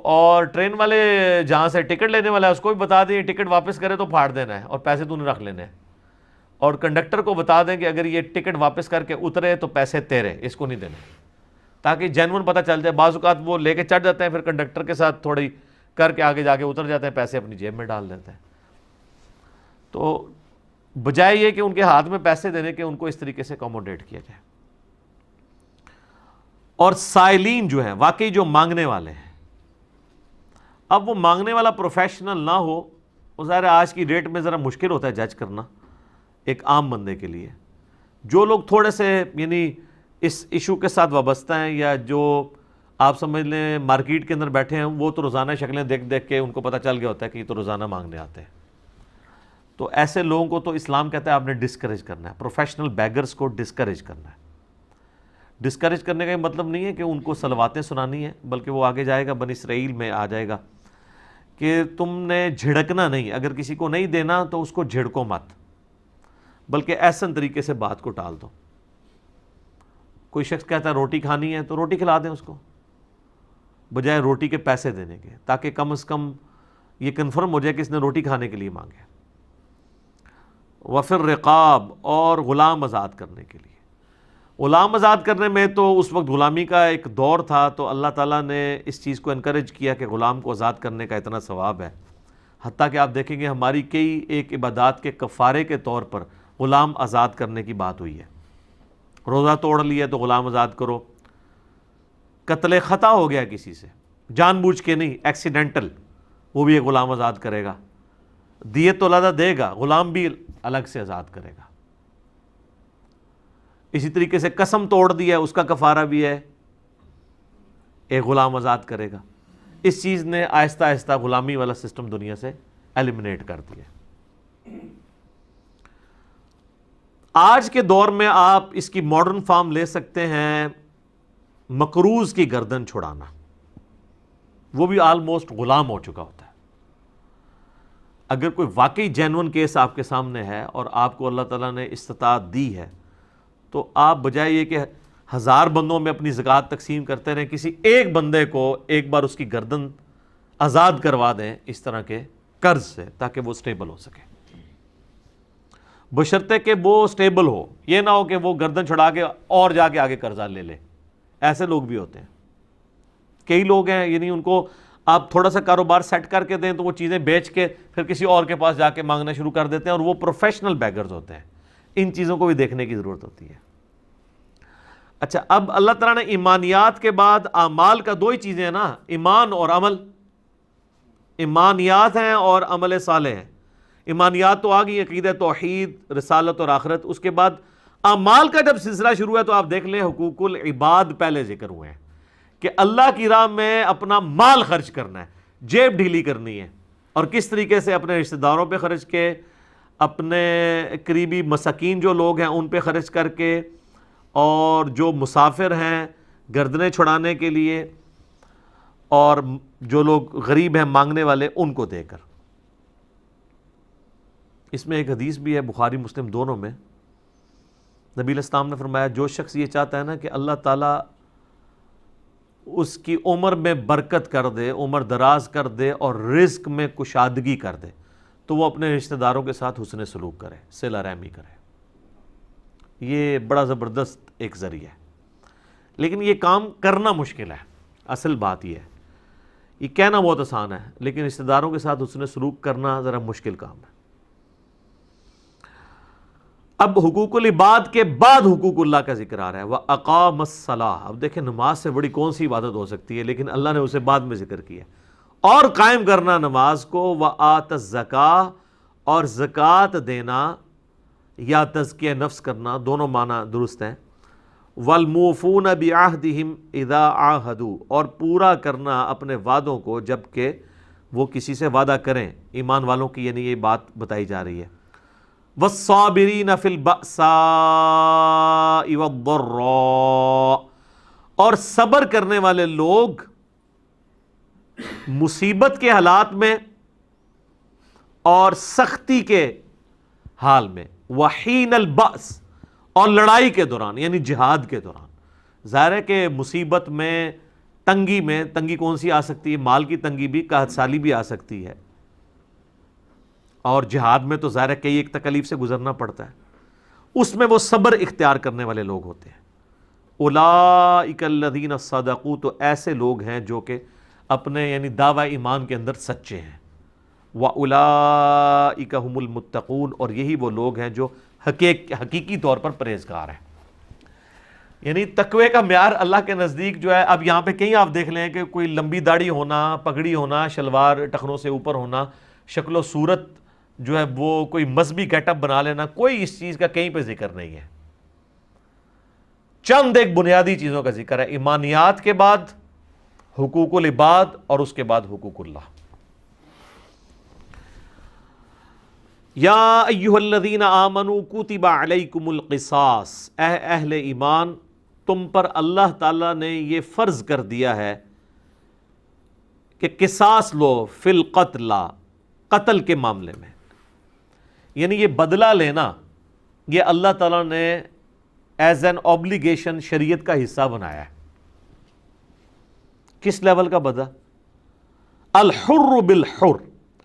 اور ٹرین والے جہاں سے ٹکٹ لینے والا ہے اس کو بھی بتا دیں ٹکٹ واپس کرے تو پھاڑ دینا ہے اور پیسے تو نے رکھ لینے ہیں. اور کنڈکٹر کو بتا دیں کہ اگر یہ ٹکٹ واپس کر کے اترے تو پیسے تیرے, اس کو نہیں دینے, تاکہ جینون پتہ چل جائے. بعض اوقات وہ لے کے چڑھ جاتے ہیں, پھر کنڈکٹر کے ساتھ تھوڑی کر کے آگے جا کے اتر جاتے ہیں, پیسے اپنی جیب میں ڈال دیتے ہیں. تو بجائے یہ کہ ان کے ہاتھ میں پیسے دینے کے, ان کو اس طریقے سے اکوموڈیٹ کیا جائے. اور سائلین جو ہیں, واقعی جو مانگنے والے ہیں, اب وہ مانگنے والا پروفیشنل نہ ہو, وہ ظاہر آج کی ڈیٹ میں ذرا مشکل ہوتا ہے جج کرنا ایک عام بندے کے لیے. جو لوگ تھوڑے سے یعنی اس ایشو کے ساتھ وابستہ ہیں, یا جو آپ سمجھ لیں مارکیٹ کے اندر بیٹھے ہیں, وہ تو روزانہ شکلیں دیکھ دیکھ کے ان کو پتہ چل گیا ہوتا ہے کہ یہ تو روزانہ مانگنے آتے ہیں. تو ایسے لوگوں کو تو اسلام کہتا ہے آپ نے ڈسکریج کرنا ہے، پروفیشنل بیگرز کو ڈسکریج کرنا ہے۔ ڈسکریج کرنے کا یہ مطلب نہیں ہے کہ ان کو صلواتیں سنانی ہیں، بلکہ وہ آگے جائے گا، بنی اسرائیل میں آ جائے گا کہ تم نے جھڑکنا نہیں، اگر کسی کو نہیں دینا تو اس کو جھڑکو مت، بلکہ احسن طریقے سے بات کو ٹال دو۔ کوئی شخص کہتا ہے روٹی کھانی ہے تو روٹی کھلا دیں اس کو، بجائے روٹی کے پیسے دینے کے، تاکہ کم از کم یہ کنفرم ہو جائے کہ اس نے روٹی کھانے کے لیے مانگے۔ وفر رقاب، اور غلام آزاد کرنے کے لیے۔ غلام آزاد کرنے میں تو اس وقت غلامی کا ایک دور تھا، تو اللہ تعالیٰ نے اس چیز کو انکریج کیا کہ غلام کو آزاد کرنے کا اتنا ثواب ہے، حتیٰ کہ آپ دیکھیں گے ہماری کئی ایک عبادات کے کفارے کے طور پر غلام آزاد کرنے کی بات ہوئی ہے۔ روزہ توڑ لیا تو غلام آزاد کرو، قتل خطا ہو گیا کسی سے، جان بوجھ کے نہیں، ایکسیڈنٹل، وہ بھی ایک غلام آزاد کرے گا، دیت تو علیحدہ دے گا، غلام بھی الگ سے آزاد کرے گا۔ اسی طریقے سے قسم توڑ دیا ہے، اس کا کفارہ بھی ہے، ایک غلام آزاد کرے گا۔ اس چیز نے آہستہ آہستہ غلامی والا سسٹم دنیا سے ایلیمنیٹ کر دیا۔ آج کے دور میں آپ اس کی ماڈرن فارم لے سکتے ہیں، مقروض کی گردن چھڑانا، وہ بھی آلموسٹ غلام ہو چکا ہوتا ہے۔ اگر کوئی واقعی جینون کیس آپ کے سامنے ہے اور آپ کو اللہ تعالیٰ نے استطاعت دی ہے، تو آپ بجائے یہ کہ 1000 بندوں میں اپنی زکوٰۃ تقسیم کرتے رہیں، کسی ایک بندے کو ایک بار اس کی گردن آزاد کروا دیں اس طرح کے قرض سے، تاکہ وہ سٹیبل ہو سکے، بشرطے کہ وہ سٹیبل ہو، یہ نہ ہو کہ وہ گردن چھڑا کے اور جا کے آگے قرضہ لے لے۔ ایسے لوگ بھی ہوتے ہیں، کئی لوگ ہیں، یعنی ان کو آپ تھوڑا سا کاروبار سیٹ کر کے دیں تو وہ چیزیں بیچ کے پھر کسی اور کے پاس جا کے مانگنا شروع کر دیتے ہیں، اور وہ پروفیشنل بیگرز ہوتے ہیں۔ ان چیزوں کو بھی دیکھنے کی ضرورت ہوتی ہے۔ اچھا، اب اللہ تعالیٰ نے ایمانیات کے بعد اعمال کا 2 ہی چیزیں ہیں نا، ایمان اور عمل۔ ایمانیات ہیں اور عمل صالح ہیں۔ ایمانیات تو آ گئی، عقیدہ توحید، رسالت اور آخرت۔ اس کے بعد اعمال کا جب سلسلہ شروع ہے تو آپ دیکھ لیں حقوق العباد پہلے ذکر ہوئے ہیں، کہ اللہ کی راہ میں اپنا مال خرچ کرنا ہے، جیب ڈھیلی کرنی ہے، اور کس طریقے سے اپنے رشتہ داروں پہ خرچ کے، اپنے قریبی مساکین جو لوگ ہیں ان پہ خرچ کر کے، اور جو مسافر ہیں گردنیں چھڑانے کے لیے، اور جو لوگ غریب ہیں مانگنے والے ان کو دے کر۔ اس میں ایک حدیث بھی ہے بخاری مسلم دونوں میں، نبی علیہ السلام نے فرمایا جو شخص یہ چاہتا ہے نا کہ اللہ تعالیٰ اس کی عمر میں برکت کر دے، عمر دراز کر دے اور رزق میں کشادگی کر دے، تو وہ اپنے رشتہ داروں کے ساتھ حسن سلوک کرے، صلہ رحمی کرے۔ یہ بڑا زبردست ایک ذریعہ ہے، لیکن یہ کام کرنا مشکل ہے۔ اصل بات یہ ہے، یہ کہنا بہت آسان ہے، لیکن رشتہ داروں کے ساتھ حسن سلوک کرنا ذرا مشکل کام ہے۔ اب حقوق العباد کے بعد حقوق اللہ کا ذکر آ رہا ہے، وَأَقَامَ الصَّلَاةَ۔ اب دیکھیں نماز سے بڑی کون سی عبادت ہو سکتی ہے، لیکن اللہ نے اسے بعد میں ذکر کیا، اور قائم کرنا نماز کو، وَآتَ الزَّكَاةَ، اور زکوٰۃ دینا یا تزکیہ نفس کرنا، دونوں معنی درست ہیں، وَالْمُوفُونَ بِعَهْدِهِمْ إِذَا عَاهَدُوا، اور پورا کرنا اپنے وعدوں کو جب کہ وہ کسی سے وعدہ کریں، ایمان والوں کی یعنی یہ بات بتائی جا رہی ہے۔ وَالصَّابِرِينَ فِي الْبَأْسَاءِ وَالضَّرَّاءِ، اور صبر کرنے والے لوگ مصیبت کے حالات میں اور سختی کے حال میں، وحین البأس، اور لڑائی کے دوران یعنی جہاد کے دوران۔ ظاہر ہے کہ مصیبت میں، تنگی میں، تنگی کون سی آ سکتی ہے، مال کی تنگی بھی، قحط سالی بھی آ سکتی ہے، اور جہاد میں تو ظاہر ہے کئی ایک تکلیف سے گزرنا پڑتا ہے، اس میں وہ صبر اختیار کرنے والے لوگ ہوتے ہیں۔ اولئک الذین صدقوا، تو ایسے لوگ ہیں جو کہ اپنے یعنی دعوی ایمان کے اندر سچے ہیں۔ وَأُولَئِكَ هُمُ الْمُتَّقُونَ، اور یہی وہ لوگ ہیں جو حقیقی طور پر پرہیزگار ہیں۔ یعنی تقوی کا معیار اللہ کے نزدیک جو ہے، اب یہاں پہ کہیں آپ دیکھ لیں کہ کوئی لمبی داڑھی ہونا، پگڑی ہونا، شلوار ٹخنوں سے اوپر ہونا، شکل و صورت جو ہے وہ کوئی مذہبی گیٹ اپ بنا لینا، کوئی اس چیز کا کہیں پہ ذکر نہیں ہے۔ چند ایک بنیادی چیزوں کا ذکر ہے، ایمانیات کے بعد حقوق العباد، اور اس کے بعد حقوق اللہ۔ یا ایھا الذین آمنوا کتب علیکم القصاص، اے اہل ایمان تم پر اللہ تعالیٰ نے یہ فرض کر دیا ہے کہ قصاص لو فی القتل، قتل کے معاملے میں، یعنی یہ بدلہ لینا یہ اللہ تعالیٰ نے ایز این اوبلیگیشن شریعت کا حصہ بنایا ہے۔ کس لیول کا بدلہ؟ الحر بالحر،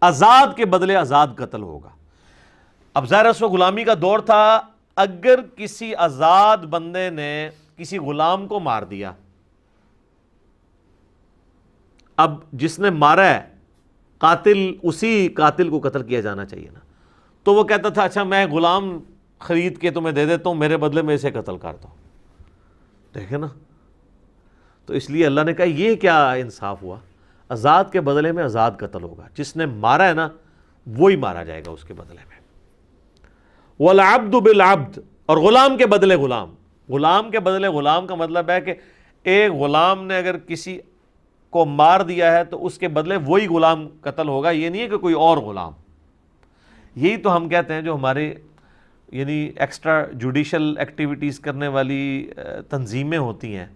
آزاد کے بدلے آزاد قتل ہوگا۔ اب ظاہر اس وقت غلامی کا دور تھا، اگر کسی آزاد بندے نے کسی غلام کو مار دیا، اب جس نے مارا ہے قاتل، اسی قاتل کو قتل کیا جانا چاہیے نا، تو وہ کہتا تھا اچھا میں غلام خرید کے تمہیں دے دیتا ہوں، میرے بدلے میں اسے قتل کر دو۔ دیکھیں نا، تو اس لیے اللہ نے کہا یہ کیا انصاف ہوا، آزاد کے بدلے میں آزاد قتل ہوگا، جس نے مارا ہے نا وہی مارا جائے گا اس کے بدلے میں۔ والعبد بالعبد، اور غلام کے بدلے غلام، غلام کے بدلے غلام کا مطلب ہے کہ ایک غلام نے اگر کسی کو مار دیا ہے تو اس کے بدلے وہی غلام قتل ہوگا، یہ نہیں ہے کہ کوئی اور غلام۔ یہی تو ہم کہتے ہیں جو ہمارے یعنی ایکسٹرا جوڈیشل ایکٹیویٹیز کرنے والی تنظیمیں ہوتی ہیں،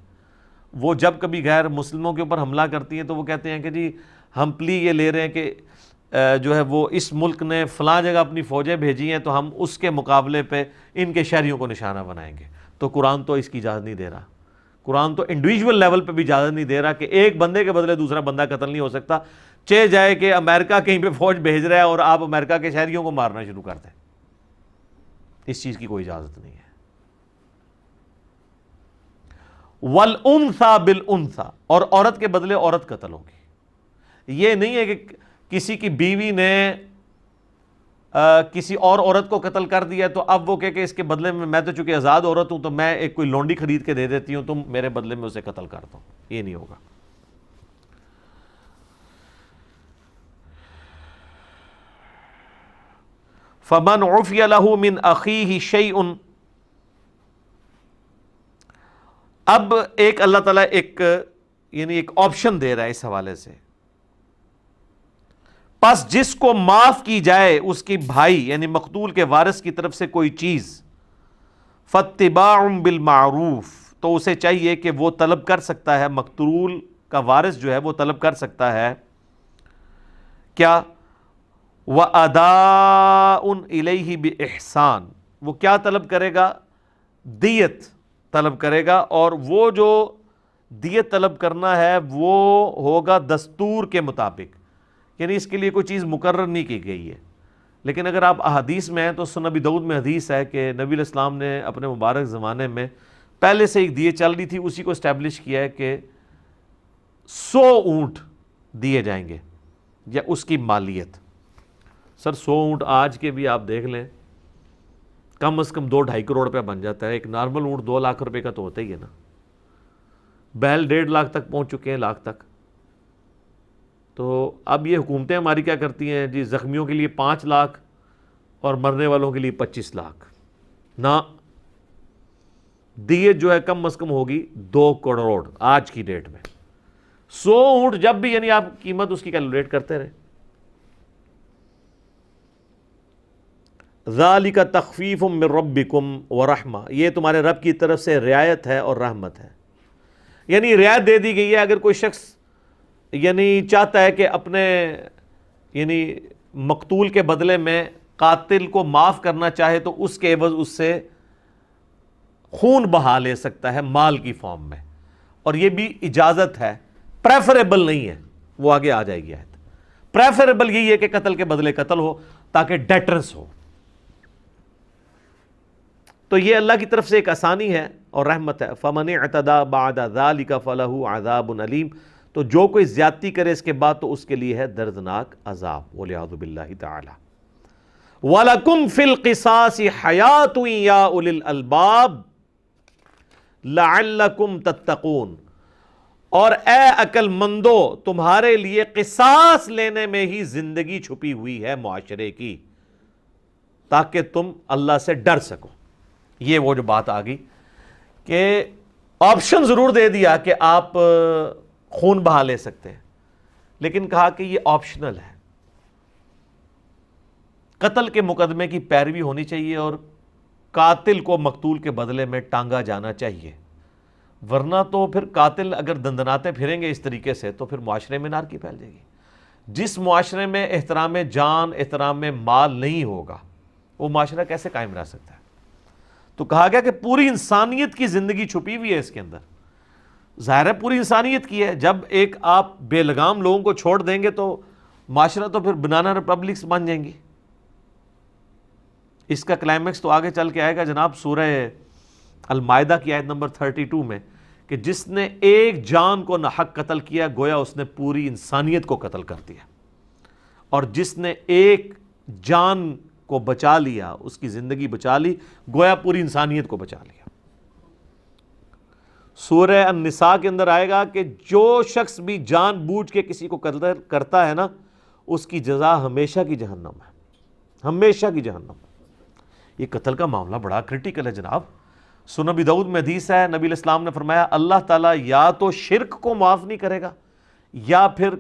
وہ جب کبھی غیر مسلموں کے اوپر حملہ کرتی ہیں تو وہ کہتے ہیں کہ جی ہم پلی یہ لے رہے ہیں کہ جو ہے وہ اس ملک نے فلاں جگہ اپنی فوجیں بھیجی ہیں تو ہم اس کے مقابلے پہ ان کے شہریوں کو نشانہ بنائیں گے۔ تو قرآن تو اس کی اجازت نہیں دے رہا، قرآن تو انڈیویجول لیول پہ بھی اجازت نہیں دے رہا کہ ایک بندے کے بدلے دوسرا بندہ قتل نہیں ہو سکتا، چہ جائے کہ امریکہ کہیں پہ فوج بھیج رہا ہے اور آپ امریکہ کے شہریوں کو مارنا شروع کر دیں، اس چیز کی کوئی اجازت نہیں ہے۔ وَالْأُنْثَى بِالْأُنْثَى، اور عورت کے بدلے عورت قتل ہوگی۔ یہ نہیں ہے کہ کسی کی بیوی نے کسی اور عورت کو قتل کر دیا تو اب وہ کہ اس کے بدلے میں تو چونکہ آزاد عورت ہوں تو میں ایک کوئی لونڈی خرید کے دے دیتی ہوں، تم میرے بدلے میں اسے قتل کر دو، یہ نہیں ہوگا۔ فَمَنْ عُفِيَ لَهُ مِنْ أَخِيهِ شَيْءٌ، اب ایک اللہ تعالیٰ ایک آپشن دے رہا ہے اس حوالے سے، پس جس کو معاف کی جائے اس کی بھائی یعنی مقتول کے وارث کی طرف سے کوئی چیز، فَاتِّبَاعٌ بِالْمَعْرُوفِ، تو اسے چاہیے کہ وہ طلب کر سکتا ہے، مقتول کا وارث جو ہے وہ طلب کر سکتا ہے کیا؟ وَأَدَاءٌ إِلَيْهِ بِإِحْسَانٍ، وہ کیا طلب کرے گا؟ دیت طلب کرے گا، اور وہ جو دیت طلب کرنا ہے وہ ہوگا دستور کے مطابق، یعنی اس کے لیے کوئی چیز مقرر نہیں کی گئی ہے۔ لیکن اگر آپ احادیث میں ہیں تو سنن ابی داؤد میں حدیث ہے کہ نبی علیہ السلام نے اپنے مبارک زمانے میں پہلے سے ایک دیے چل رہی تھی، اسی کو اسٹیبلش کیا ہے کہ 100 اونٹ دیے جائیں گے یا اس کی مالیت۔ سر 100 اونٹ آج کے بھی آپ دیکھ لیں کم از کم 2-2.5 کروڑ روپے بن جاتا ہے، ایک نارمل اونٹ 2 لاکھ روپے کا تو ہوتا ہی ہے نا، بیل 1.5 لاکھ تک پہنچ چکے ہیں، لاکھ تک۔ تو اب یہ حکومتیں ہماری کیا کرتی ہیں جی، زخمیوں کے لیے 5 لاکھ اور مرنے والوں کے لیے 25 لاکھ، نہ دیت جو ہے کم از کم ہوگی 2 کروڑ آج کی ڈیٹ میں۔ 100 اونٹ جب بھی یعنی آپ قیمت اس کی کیلکولیٹ کرتے رہے۔ ذَلِكَ تَخْفِيفٌ مِّن رَبِّكُمْ وَرَحْمَةٌ، یہ تمہارے رب کی طرف سے رعایت ہے اور رحمت ہے، یعنی رعایت دے دی گئی ہے۔ اگر کوئی شخص یعنی چاہتا ہے کہ اپنے یعنی مقتول کے بدلے میں قاتل کو معاف کرنا چاہے تو اس کے عوض اس سے خون بہا لے سکتا ہے مال کی فارم میں، اور یہ بھی اجازت ہے، پریفریبل نہیں ہے، وہ آگے آ جائے گی آیت۔ پریفریبل یہی ہے کہ قتل کے بدلے قتل ہو تاکہ ڈیٹرنس ہو۔ تو یہ اللہ کی طرف سے ایک آسانی ہے اور رحمت ہے۔ فَمَنِ اعْتَدَىٰ بَعْدَ ذَلِكَ فَلَهُ عَذَابٌ أَلِيمٌ، تو جو کوئی زیادتی کرے اس کے بعد تو اس کے لیے ہے دردناک عذاب، وَلِعَوْذُ بِاللَّهِ تَعَالَى۔ وَلَكُمْ فِي الْقِصَاصِ حَيَاةٌ يَا أُولِي الْأَلْبَابِ لَعَلَّكُمْ تَتَّقُونَ، اور اے عقل مندو تمہارے لیے قصاص لینے میں ہی زندگی چھپی ہوئی ہے معاشرے کی، تاکہ تم اللہ سے ڈر سکو۔ یہ وہ جو بات آ گئی کہ آپشن ضرور دے دیا کہ آپ خون بہا لے سکتے ہیں، لیکن کہا کہ یہ آپشنل ہے، قتل کے مقدمے کی پیروی ہونی چاہیے اور قاتل کو مقتول کے بدلے میں ٹانگا جانا چاہیے، ورنہ تو پھر قاتل اگر دندناتے پھریں گے اس طریقے سے تو پھر معاشرے میں نار کی پھیل جائے گی۔ جس معاشرے میں احترام جان، احترام مال نہیں ہوگا، وہ معاشرہ کیسے قائم رہ سکتا ہے؟ تو کہا گیا کہ پوری انسانیت کی زندگی چھپی ہوئی ہے اس کے اندر، ظاہر ہے پوری انسانیت کی ہے۔ جب ایک آپ بے لگام لوگوں کو چھوڑ دیں گے تو معاشرہ تو پھر بنانا ریپبلکس بن جائیں گی۔ اس کا کلائمیکس تو آگے چل کے آئے گا جناب سورہ المائدہ کی آیت نمبر 32 میں، کہ جس نے ایک جان کو ناحق قتل کیا گویا اس نے پوری انسانیت کو قتل کر دیا، اور جس نے ایک جان کو بچا لیا، اس کی زندگی بچا لی، گویا پوری انسانیت کو بچا لیا۔ سورہ النساء کے اندر آئے گا کہ جو شخص بھی جان بوجھ کے کسی کو قتل کرتا ہے نا، اس کی جزا ہمیشہ کی جہنم ہے، ہمیشہ کی جہنم۔ یہ قتل کا معاملہ بڑا کرٹیکل ہے جناب۔ سنن ابی داؤد میں حدیث ہے، نبی علیہ السلام نے فرمایا اللہ تعالیٰ یا تو شرک کو معاف نہیں کرے گا، یا پھر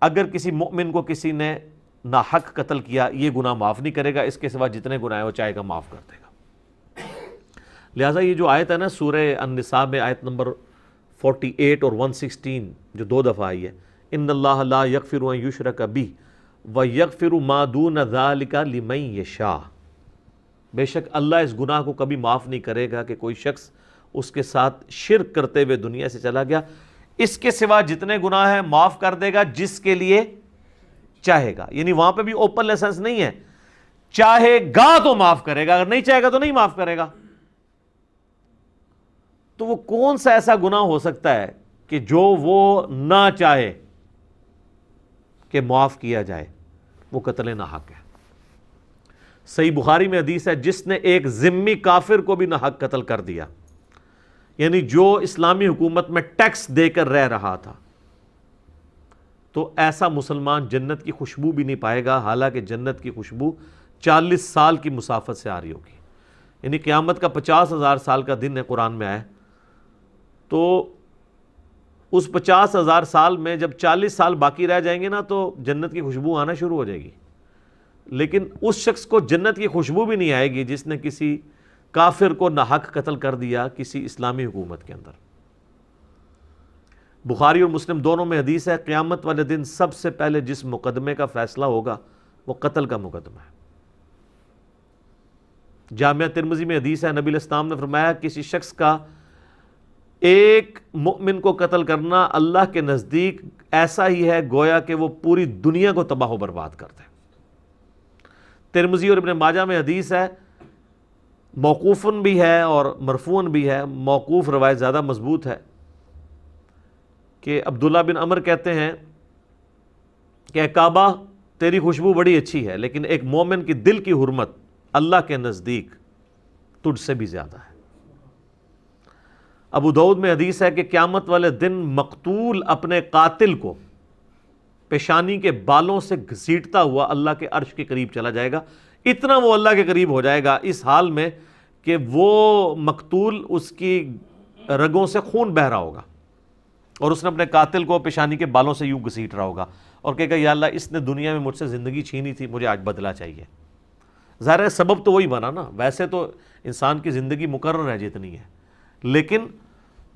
اگر کسی مؤمن کو کسی نے ناحق قتل کیا یہ گناہ معاف نہیں کرے گا، اس کے سوا جتنے گناہ ہیں وہ چاہے گا معاف کر دے گا۔ لہٰذا یہ جو آیت ہے نا سورہ النساء میں آیت نمبر 48 اور 116 جو 2 دفعہ آئی ہے، ان اللہ لا یغفر ان یشرک بہ ویغفر ما دون ذلک لمن یشاء، بے شک اللہ اس گناہ کو کبھی معاف نہیں کرے گا کہ کوئی شخص اس کے ساتھ شرک کرتے ہوئے دنیا سے چلا گیا، اس کے سوا جتنے گناہ ہیں معاف کر دے گا جس کے لیے چاہے گا۔ یعنی وہاں پہ بھی اوپن لائسنس نہیں ہے، چاہے گا تو معاف کرے گا، اگر نہیں چاہے گا تو نہیں معاف کرے گا۔ تو وہ کون سا ایسا گناہ ہو سکتا ہے کہ جو وہ نہ چاہے کہ معاف کیا جائے؟ وہ قتل ناحق ہے۔ صحیح بخاری میں حدیث ہے، جس نے ایک ذمی کافر کو بھی ناحق قتل کر دیا، یعنی جو اسلامی حکومت میں ٹیکس دے کر رہ رہا تھا، تو ایسا مسلمان جنت کی خوشبو بھی نہیں پائے گا، حالانکہ جنت کی خوشبو 40 سال کی مسافت سے آ رہی ہوگی۔ یعنی قیامت کا 50,000 سال کا دن ہے قرآن میں آیا، تو اس 50,000 سال میں جب 40 سال باقی رہ جائیں گے نا تو جنت کی خوشبو آنا شروع ہو جائے گی، لیکن اس شخص کو جنت کی خوشبو بھی نہیں آئے گی جس نے کسی کافر کو ناحق قتل کر دیا کسی اسلامی حکومت کے اندر۔ بخاری اور مسلم دونوں میں حدیث ہے، قیامت والے دن سب سے پہلے جس مقدمے کا فیصلہ ہوگا وہ قتل کا مقدمہ ہے۔ جامعہ ترمذی میں حدیث ہے، نبی علیہ السلام نے فرمایا کسی شخص کا ایک مؤمن کو قتل کرنا اللہ کے نزدیک ایسا ہی ہے گویا کہ وہ پوری دنیا کو تباہ و برباد کر دے۔ ترمذی اور ابن ماجہ میں حدیث ہے، موقوفن بھی ہے اور مرفوعن بھی ہے، موقوف روایت زیادہ مضبوط ہے، کہ عبداللہ بن عمر کہتے ہیں کہ اے کعبہ تیری خوشبو بڑی اچھی ہے، لیکن ایک مومن کی دل کی حرمت اللہ کے نزدیک تجھ سے بھی زیادہ ہے۔ ابو داؤد میں حدیث ہے کہ قیامت والے دن مقتول اپنے قاتل کو پیشانی کے بالوں سے گھسیٹتا ہوا اللہ کے عرش کے قریب چلا جائے گا، اتنا وہ اللہ کے قریب ہو جائے گا اس حال میں کہ وہ مقتول اس کی رگوں سے خون بہہ رہا ہوگا، اور اس نے اپنے قاتل کو پیشانی کے بالوں سے یوں گھسیٹ رہا ہوگا اور کہے گا یا اللہ اس نے دنیا میں مجھ سے زندگی چھینی تھی، مجھے آج بدلہ چاہیے۔ ظاہر ہے سبب تو وہی بنا نا، ویسے تو انسان کی زندگی مقرر ہے جتنی ہے، لیکن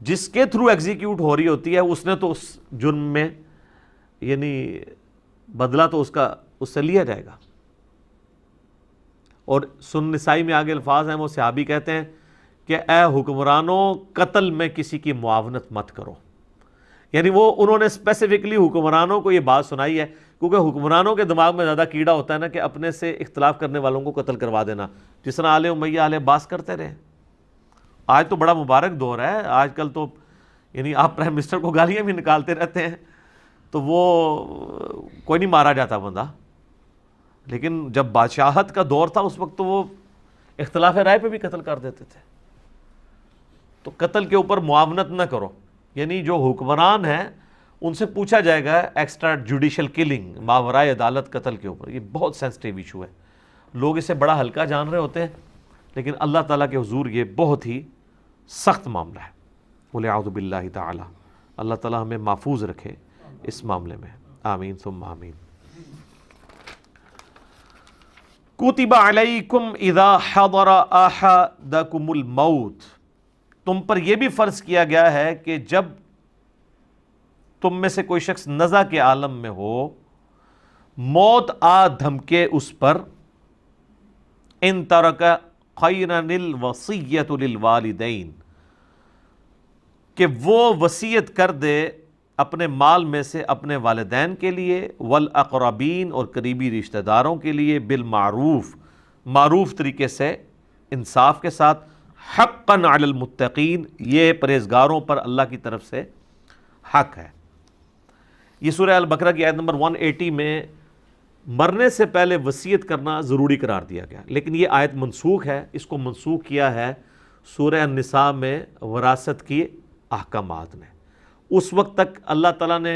جس کے تھرو ایگزیکیوٹ ہو رہی ہوتی ہے اس نے تو اس جرم میں یعنی بدلہ تو اس سے لیا جائے گا۔ اور سنن نسائی میں آگے الفاظ ہیں، وہ صحابی کہتے ہیں کہ اے حکمرانوں قتل میں کسی کی معاونت مت کرو، یعنی وہ انہوں نے اسپیسیفکلی حکمرانوں کو یہ بات سنائی ہے کیونکہ حکمرانوں کے دماغ میں زیادہ کیڑا ہوتا ہے نا کہ اپنے سے اختلاف کرنے والوں کو قتل کروا دینا، جس طرح آل امیہ آل عباس کرتے رہے۔ آج تو بڑا مبارک دور ہے، آج کل تو یعنی آپ پرائم منسٹر کو گالیاں بھی نکالتے رہتے ہیں تو وہ کوئی نہیں مارا جاتا بندہ، لیکن جب بادشاہت کا دور تھا اس وقت تو وہ اختلاف رائے پہ بھی قتل کر دیتے تھے۔ تو قتل کے اوپر معاونت نہ کرو، یعنی جو حکمران ہیں ان سے پوچھا جائے گا ایکسٹرا جوڈیشل کلنگ، ماورائے عدالت قتل کے اوپر، یہ بہت سینسٹیو ایشو ہے، لوگ اسے بڑا ہلکا جان رہے ہوتے ہیں، لیکن اللہ تعالیٰ کے حضور یہ بہت ہی سخت معاملہ ہے۔ قل اعوذ باللہ تعالی، اللہ تعالیٰ ہمیں محفوظ رکھے اس معاملے میں، آمین ثم آمین۔ کتب علیکم اذا حضر احدکم الموت، تم پر یہ بھی فرض کیا گیا ہے کہ جب تم میں سے کوئی شخص نزع کے عالم میں ہو، موت آ دھمکے اس پر، ان ترک خیرا الوصیۃ للوالدین، کہ وہ وصیت کر دے اپنے مال میں سے اپنے والدین کے لیے، والاقربین اور قریبی رشتہ داروں کے لیے، بالمعروف معروف طریقے سے، انصاف کے ساتھ، حقا علی المتقین، یہ پرہیزگاروں پر اللہ کی طرف سے حق ہے۔ یہ سورہ البقرہ کی آیت نمبر 180 میں مرنے سے پہلے وصیت کرنا ضروری قرار دیا گیا، لیکن یہ آیت منسوخ ہے۔ اس کو منسوخ کیا ہے سورہ النساء میں وراثت کی احکامات نے۔ اس وقت تک اللہ تعالیٰ نے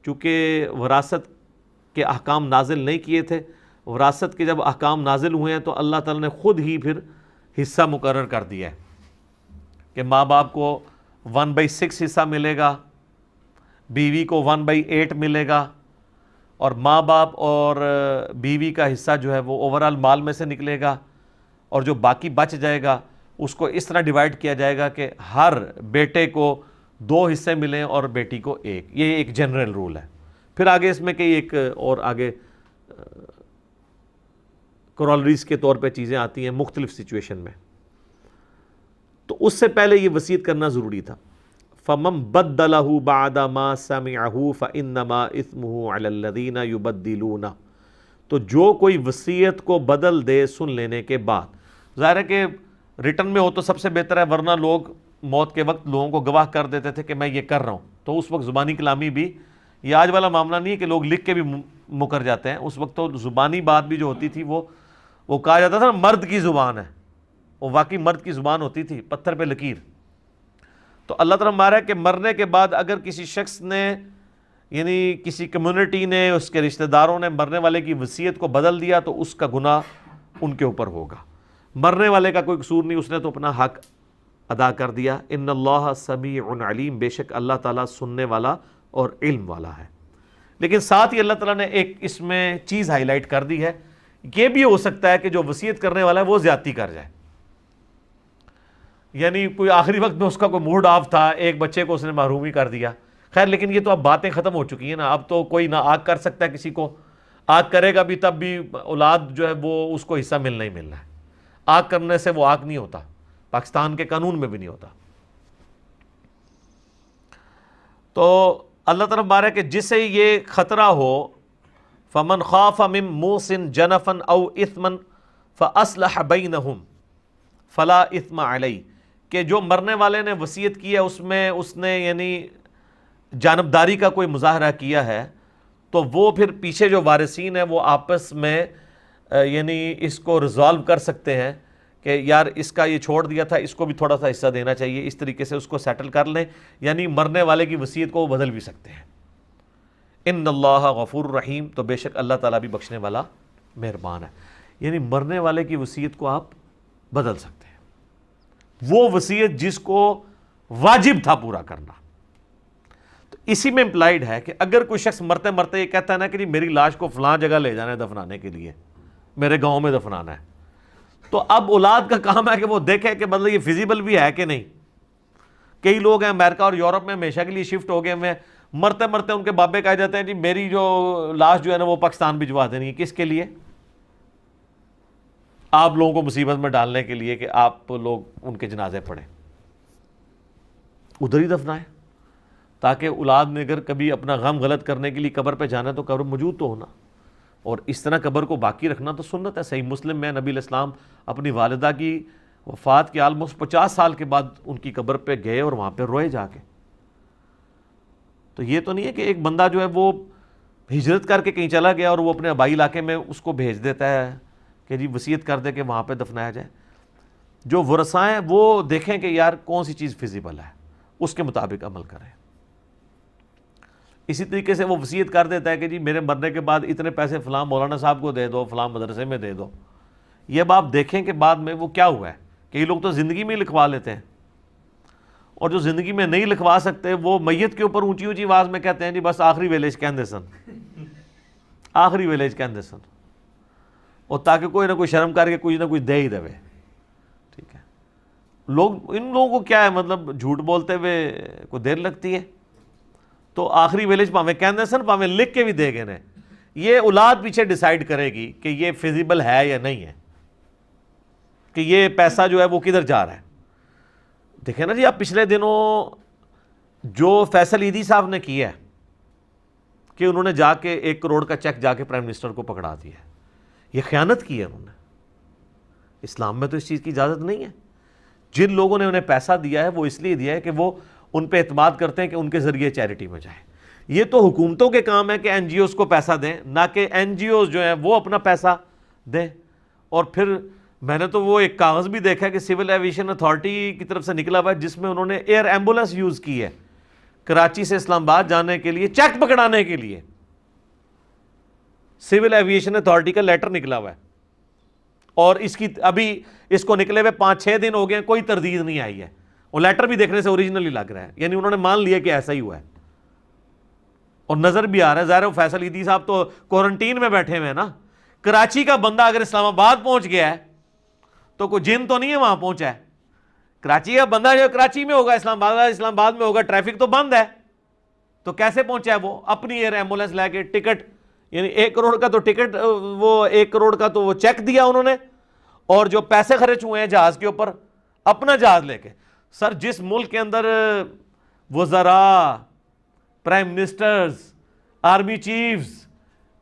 چونکہ وراثت کے احکام نازل نہیں کیے تھے، وراثت کے جب احکام نازل ہوئے ہیں تو اللہ تعالیٰ نے خود ہی پھر حصہ مقرر کر دیا ہے کہ ماں باپ کو 1/6 حصہ ملے گا، بیوی کو 1/8 ملے گا، اور ماں باپ اور بیوی کا حصہ جو ہے وہ اوورال مال میں سے نکلے گا، اور جو باقی بچ جائے گا اس کو اس طرح ڈیوائیڈ کیا جائے گا کہ ہر بیٹے کو 2 حصے ملیں اور بیٹی کو 1۔ یہ ایک جنرل رول ہے۔ پھر آگے اس میں کئی ایک اور آگے کرولریز کے طور پہ چیزیں آتی ہیں مختلف سچویشن میں۔ تو اس سے پہلے یہ وصیت کرنا ضروری تھا۔ فَمَن بَدَّلَهُ بَعْدَ مَا سَمِعَهُ فَإِنَّمَا إِثْمُهُ عَلَى الَّذِينَ يُبَدِّلُونَ، تو جو کوئی وصیت کو بدل دے سن لینے کے بعد، ظاہر ہے کہ ریٹن میں ہو تو سب سے بہتر ہے، ورنہ لوگ موت کے وقت لوگوں کو گواہ کر دیتے تھے کہ میں یہ کر رہا ہوں، تو اس وقت زبانی کلامی بھی، یہ آج والا معاملہ نہیں ہے کہ لوگ لکھ کے بھی مکر جاتے ہیں، اس وقت تو زبانی بات بھی جو ہوتی تھی وہ کہا جاتا تھا مرد کی زبان ہے، وہ واقعی مرد کی زبان ہوتی تھی، پتھر پہ لکیر۔ تو اللہ تعالیٰ مارا ہے کہ مرنے کے بعد اگر کسی شخص نے، یعنی کسی کمیونٹی نے، اس کے رشتہ داروں نے مرنے والے کی وصیت کو بدل دیا تو اس کا گناہ ان کے اوپر ہوگا۔ مرنے والے کا کوئی قصور نہیں، اس نے تو اپنا حق ادا کر دیا۔ ان اللہ سمیع علیم، بے شک اللہ تعالیٰ سننے والا اور علم والا ہے۔ لیکن ساتھ ہی اللہ تعالیٰ نے ایک اس میں چیز ہائی لائٹ کر دی ہے، یہ بھی ہو سکتا ہے کہ جو وصیت کرنے والا ہے وہ زیادتی کر جائے، یعنی کوئی آخری وقت میں اس کا کوئی موڈ آف تھا، ایک بچے کو اس نے محروم ہی کر دیا۔ خیر لیکن یہ تو اب باتیں ختم ہو چکی ہیں نا، اب تو کوئی نہ آگ کر سکتا ہے کسی کو، آگ کرے گا بھی تب بھی اولاد جو ہے وہ اس کو حصہ ملنا ہی ملنا ہے، آگ کرنے سے وہ آگ نہیں ہوتا، پاکستان کے قانون میں بھی نہیں ہوتا۔ تو اللہ تعالیٰ بارے کہ جسے یہ خطرہ ہو، فمن خاف من موص جنفا او اثما فاصلح بینہم فلا اثم علیہ، کہ جو مرنے والے نے وصیت کی ہے اس میں اس نے یعنی جانبداری کا کوئی مظاہرہ کیا ہے، تو وہ پھر پیچھے جو وارثین ہیں وہ آپس میں یعنی اس کو ریزالو کر سکتے ہیں کہ یار اس کا یہ چھوڑ دیا تھا، اس کو بھی تھوڑا سا حصہ دینا چاہیے، اس طریقے سے اس کو سیٹل کر لیں، یعنی مرنے والے کی وصیت کو وہ بدل بھی سکتے ہیں۔ ان اللہ غفور رحیم، تو بے شک اللہ تعالیٰ بھی بخشنے والا مہربان ہے، یعنی مرنے والے کی وصیت کو آپ بدل سکتے ہیں، وہ وصیت جس کو واجب تھا پورا کرنا۔ تو اسی میں امپلائیڈ ہے کہ اگر کوئی شخص مرتے مرتے یہ کہتا ہے نا کہ میری لاش کو فلاں جگہ لے جانا ہے دفنانے کے لیے، میرے گاؤں میں دفنانا ہے، تو اب اولاد کا کام ہے کہ وہ دیکھے کہ مطلب یہ فیزیبل بھی ہے کہ نہیں۔ کئی لوگ ہیں امریکہ اور یورپ میں ہمیشہ کے لیے شفٹ ہو گئے ہوئے ہیں، مرتے مرتے ان کے بابے کہہ جاتے ہیں جی میری جو لاش جو ہے نا وہ پاکستان بھجوا دینی ہے، کس کے لیے؟ آپ لوگوں کو مصیبت میں ڈالنے کے لیے کہ آپ لوگ ان کے جنازے پڑھیں، ادھر ہی دفنائیں، تاکہ اولاد نے اگر کبھی اپنا غم غلط کرنے کے لیے قبر پہ جانا ہے تو قبر موجود تو ہونا، اور اس طرح قبر کو باقی رکھنا تو سنت ہے۔ صحیح مسلم میں نبی علیہ السلام اپنی والدہ کی وفات کے آلموسٹ 50 سال کے بعد ان کی قبر پہ گئے اور وہاں پہ روئے جا کے۔ تو یہ تو نہیں ہے کہ ایک بندہ جو ہے وہ ہجرت کر کے کہیں چلا گیا اور وہ اپنے آبائی علاقے میں اس کو بھیج دیتا ہے کہ جی وصیت کر دے کہ وہاں پہ دفنایا جائے۔ جو ورثاء ہیں وہ دیکھیں کہ یار کون سی چیز فیزیبل ہے، اس کے مطابق عمل کریں۔ اسی طریقے سے وہ وصیت کر دیتا ہے کہ جی میرے مرنے کے بعد اتنے پیسے فلاں مولانا صاحب کو دے دو، فلاں مدرسے میں دے دو۔ یہ اب آپ دیکھیں کہ بعد میں وہ کیا ہوا ہے، کئی لوگ تو زندگی میں ہی لکھوا لیتے ہیں، اور جو زندگی میں نہیں لکھوا سکتے وہ میت کے اوپر اونچی اونچی آواز میں کہتے ہیں جی بس آخری ویلیج کہندے سن، آخری ویلیج کہندے سن۔ اور تاکہ کوئی نہ کوئی شرم کر کے کچھ نہ کچھ دے ہی دے. ٹھیک ہے, ان لوگوں کو کیا ہے, مطلب جھوٹ بولتے ہوئے کوئی دیر لگتی ہے. تو آخری ویلیج پاویں کہندے سن پاویں لکھ کے بھی دے گئے نے, یہ اولاد پیچھے ڈیسائیڈ کرے گی کہ یہ فیزیبل ہے یا نہیں ہے, کہ یہ پیسہ جو ہے وہ کدھر جا رہا ہے. دیکھیں نا جی, آپ پچھلے دنوں جو فیصل عیدی صاحب نے کیا ہے کہ انہوں نے جا کے 1 کروڑ کا چیک جا کے پرائم منسٹر کو پکڑا دیا ہے, یہ خیانت کی ہے انہوں نے. اسلام میں تو اس چیز کی اجازت نہیں ہے. جن لوگوں نے انہیں پیسہ دیا ہے وہ اس لیے دیا ہے کہ وہ ان پہ اعتماد کرتے ہیں کہ ان کے ذریعے چیریٹی میں جائے. یہ تو حکومتوں کے کام ہے کہ این جی اوز کو پیسہ دیں, نہ کہ این جی اوز جو ہیں وہ اپنا پیسہ دیں. اور پھر میں نے تو وہ ایک کاغذ بھی دیکھا کہ سول ایویشن اتھارٹی کی طرف سے نکلا ہوا ہے جس میں انہوں نے ایئر ایمبولنس یوز کی ہے کراچی سے اسلام آباد جانے کے لیے, چیک پکڑانے کے لیے. سول ایویشن اتھارٹی کا لیٹر نکلا ہوا ہے, اور اس کی ابھی اس کو نکلے ہوئے 5-6 دن ہو گئے, کوئی تردید نہیں آئی ہے. وہ لیٹر بھی دیکھنے سے اوریجنلی لگ رہا ہے, یعنی انہوں نے مان لیا کہ ایسا ہی ہوا ہے, اور نظر بھی آ رہا ہے. ظاہر ہے فیصل عیدی صاحب تو کوارنٹین میں بیٹھے ہوئے ہیں نا. کراچی کا بندہ اگر اسلام آباد پہنچ گیا ہے تو کوئی جن تو نہیں ہے وہاں پہنچا ہے. کراچی کا بندہ جو کراچی میں ہوگا, اسلام آباد میں ہوگا, ٹریفک تو بند ہے, تو کیسے پہنچا ہے وہ؟ اپنی ایئر ایمبولنس لے کے, ٹکٹ, یعنی 1 کروڑ کا تو ٹکٹ, وہ 1 کروڑ کا تو وہ چیک دیا انہوں نے, اور جو پیسے خرچ ہوئے ہیں جہاز کے اوپر, اپنا جہاز لے کے. سر جس ملک کے اندر وزراء, پرائم منسٹرز, آرمی چیفز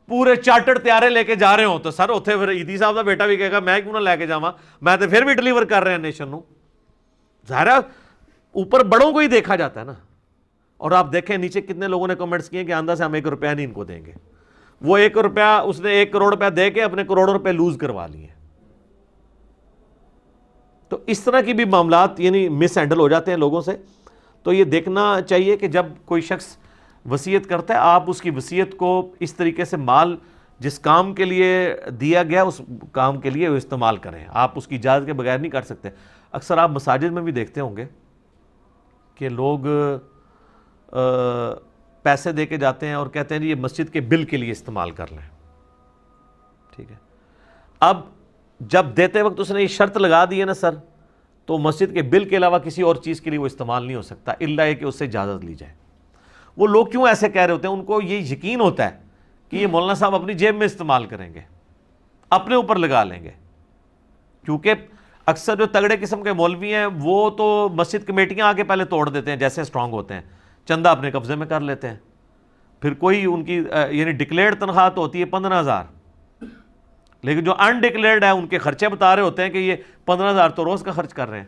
پورے چارٹر طیارے لے کے جا رہے ہوں, تو سر اتنے پھر عیدی صاحب کا بیٹا بھی کہے گا میں کیوں نہ لے کے جاواں, میں تو پھر بھی ڈلیور کر رہے ہیں نیشن نو. ظاہر ہے اوپر بڑوں کو ہی دیکھا جاتا ہے نا. اور آپ دیکھیں نیچے کتنے لوگوں نے کمنٹس کیے کہ آندہ سے ہم 1 روپیہ نہیں ان کو دیں گے. وہ 1 روپیہ اس نے 1 کروڑ روپیہ دے کے اپنے کروڑوں روپے لوز کروا لیے. تو اس طرح کی بھی معاملات یعنی مس ہینڈل ہو جاتے ہیں لوگوں سے. تو یہ دیکھنا چاہیے کہ جب کوئی شخص وصیت کرتا ہے, آپ اس کی وصیت کو اس طریقے سے مال جس کام کے لیے دیا گیا اس کام کے لیے وہ استعمال کریں. آپ اس کی اجازت کے بغیر نہیں کر سکتے. اکثر آپ مساجد میں بھی دیکھتے ہوں گے کہ لوگ پیسے دے کے جاتے ہیں اور کہتے ہیں جی یہ مسجد کے بل کے لیے استعمال کر لیں. ٹھیک ہے, اب جب دیتے وقت اس نے یہ شرط لگا دی ہے نا سر, تو مسجد کے بل کے علاوہ کسی اور چیز کے لیے وہ استعمال نہیں ہو سکتا الا یہ کہ اس سے اجازت لی جائے. وہ لوگ کیوں ایسے کہہ رہے ہوتے ہیں؟ ان کو یہ یقین ہوتا ہے کہ یہ مولانا صاحب اپنی جیب میں استعمال کریں گے, اپنے اوپر لگا لیں گے. کیونکہ اکثر جو تگڑے قسم کے مولوی ہیں وہ تو مسجد کمیٹیاں آگے پہلے توڑ دیتے ہیں جیسے اسٹرانگ ہوتے ہیں, چندہ اپنے قبضے میں کر لیتے ہیں. پھر کوئی ان کی یعنی ڈکلیئرڈ تنخواہ تو ہوتی ہے 15,000, لیکن جو انڈکلیئرڈ ہے ان کے خرچے بتا رہے ہوتے ہیں کہ یہ 15,000 تو روز کا خرچ کر رہے ہیں.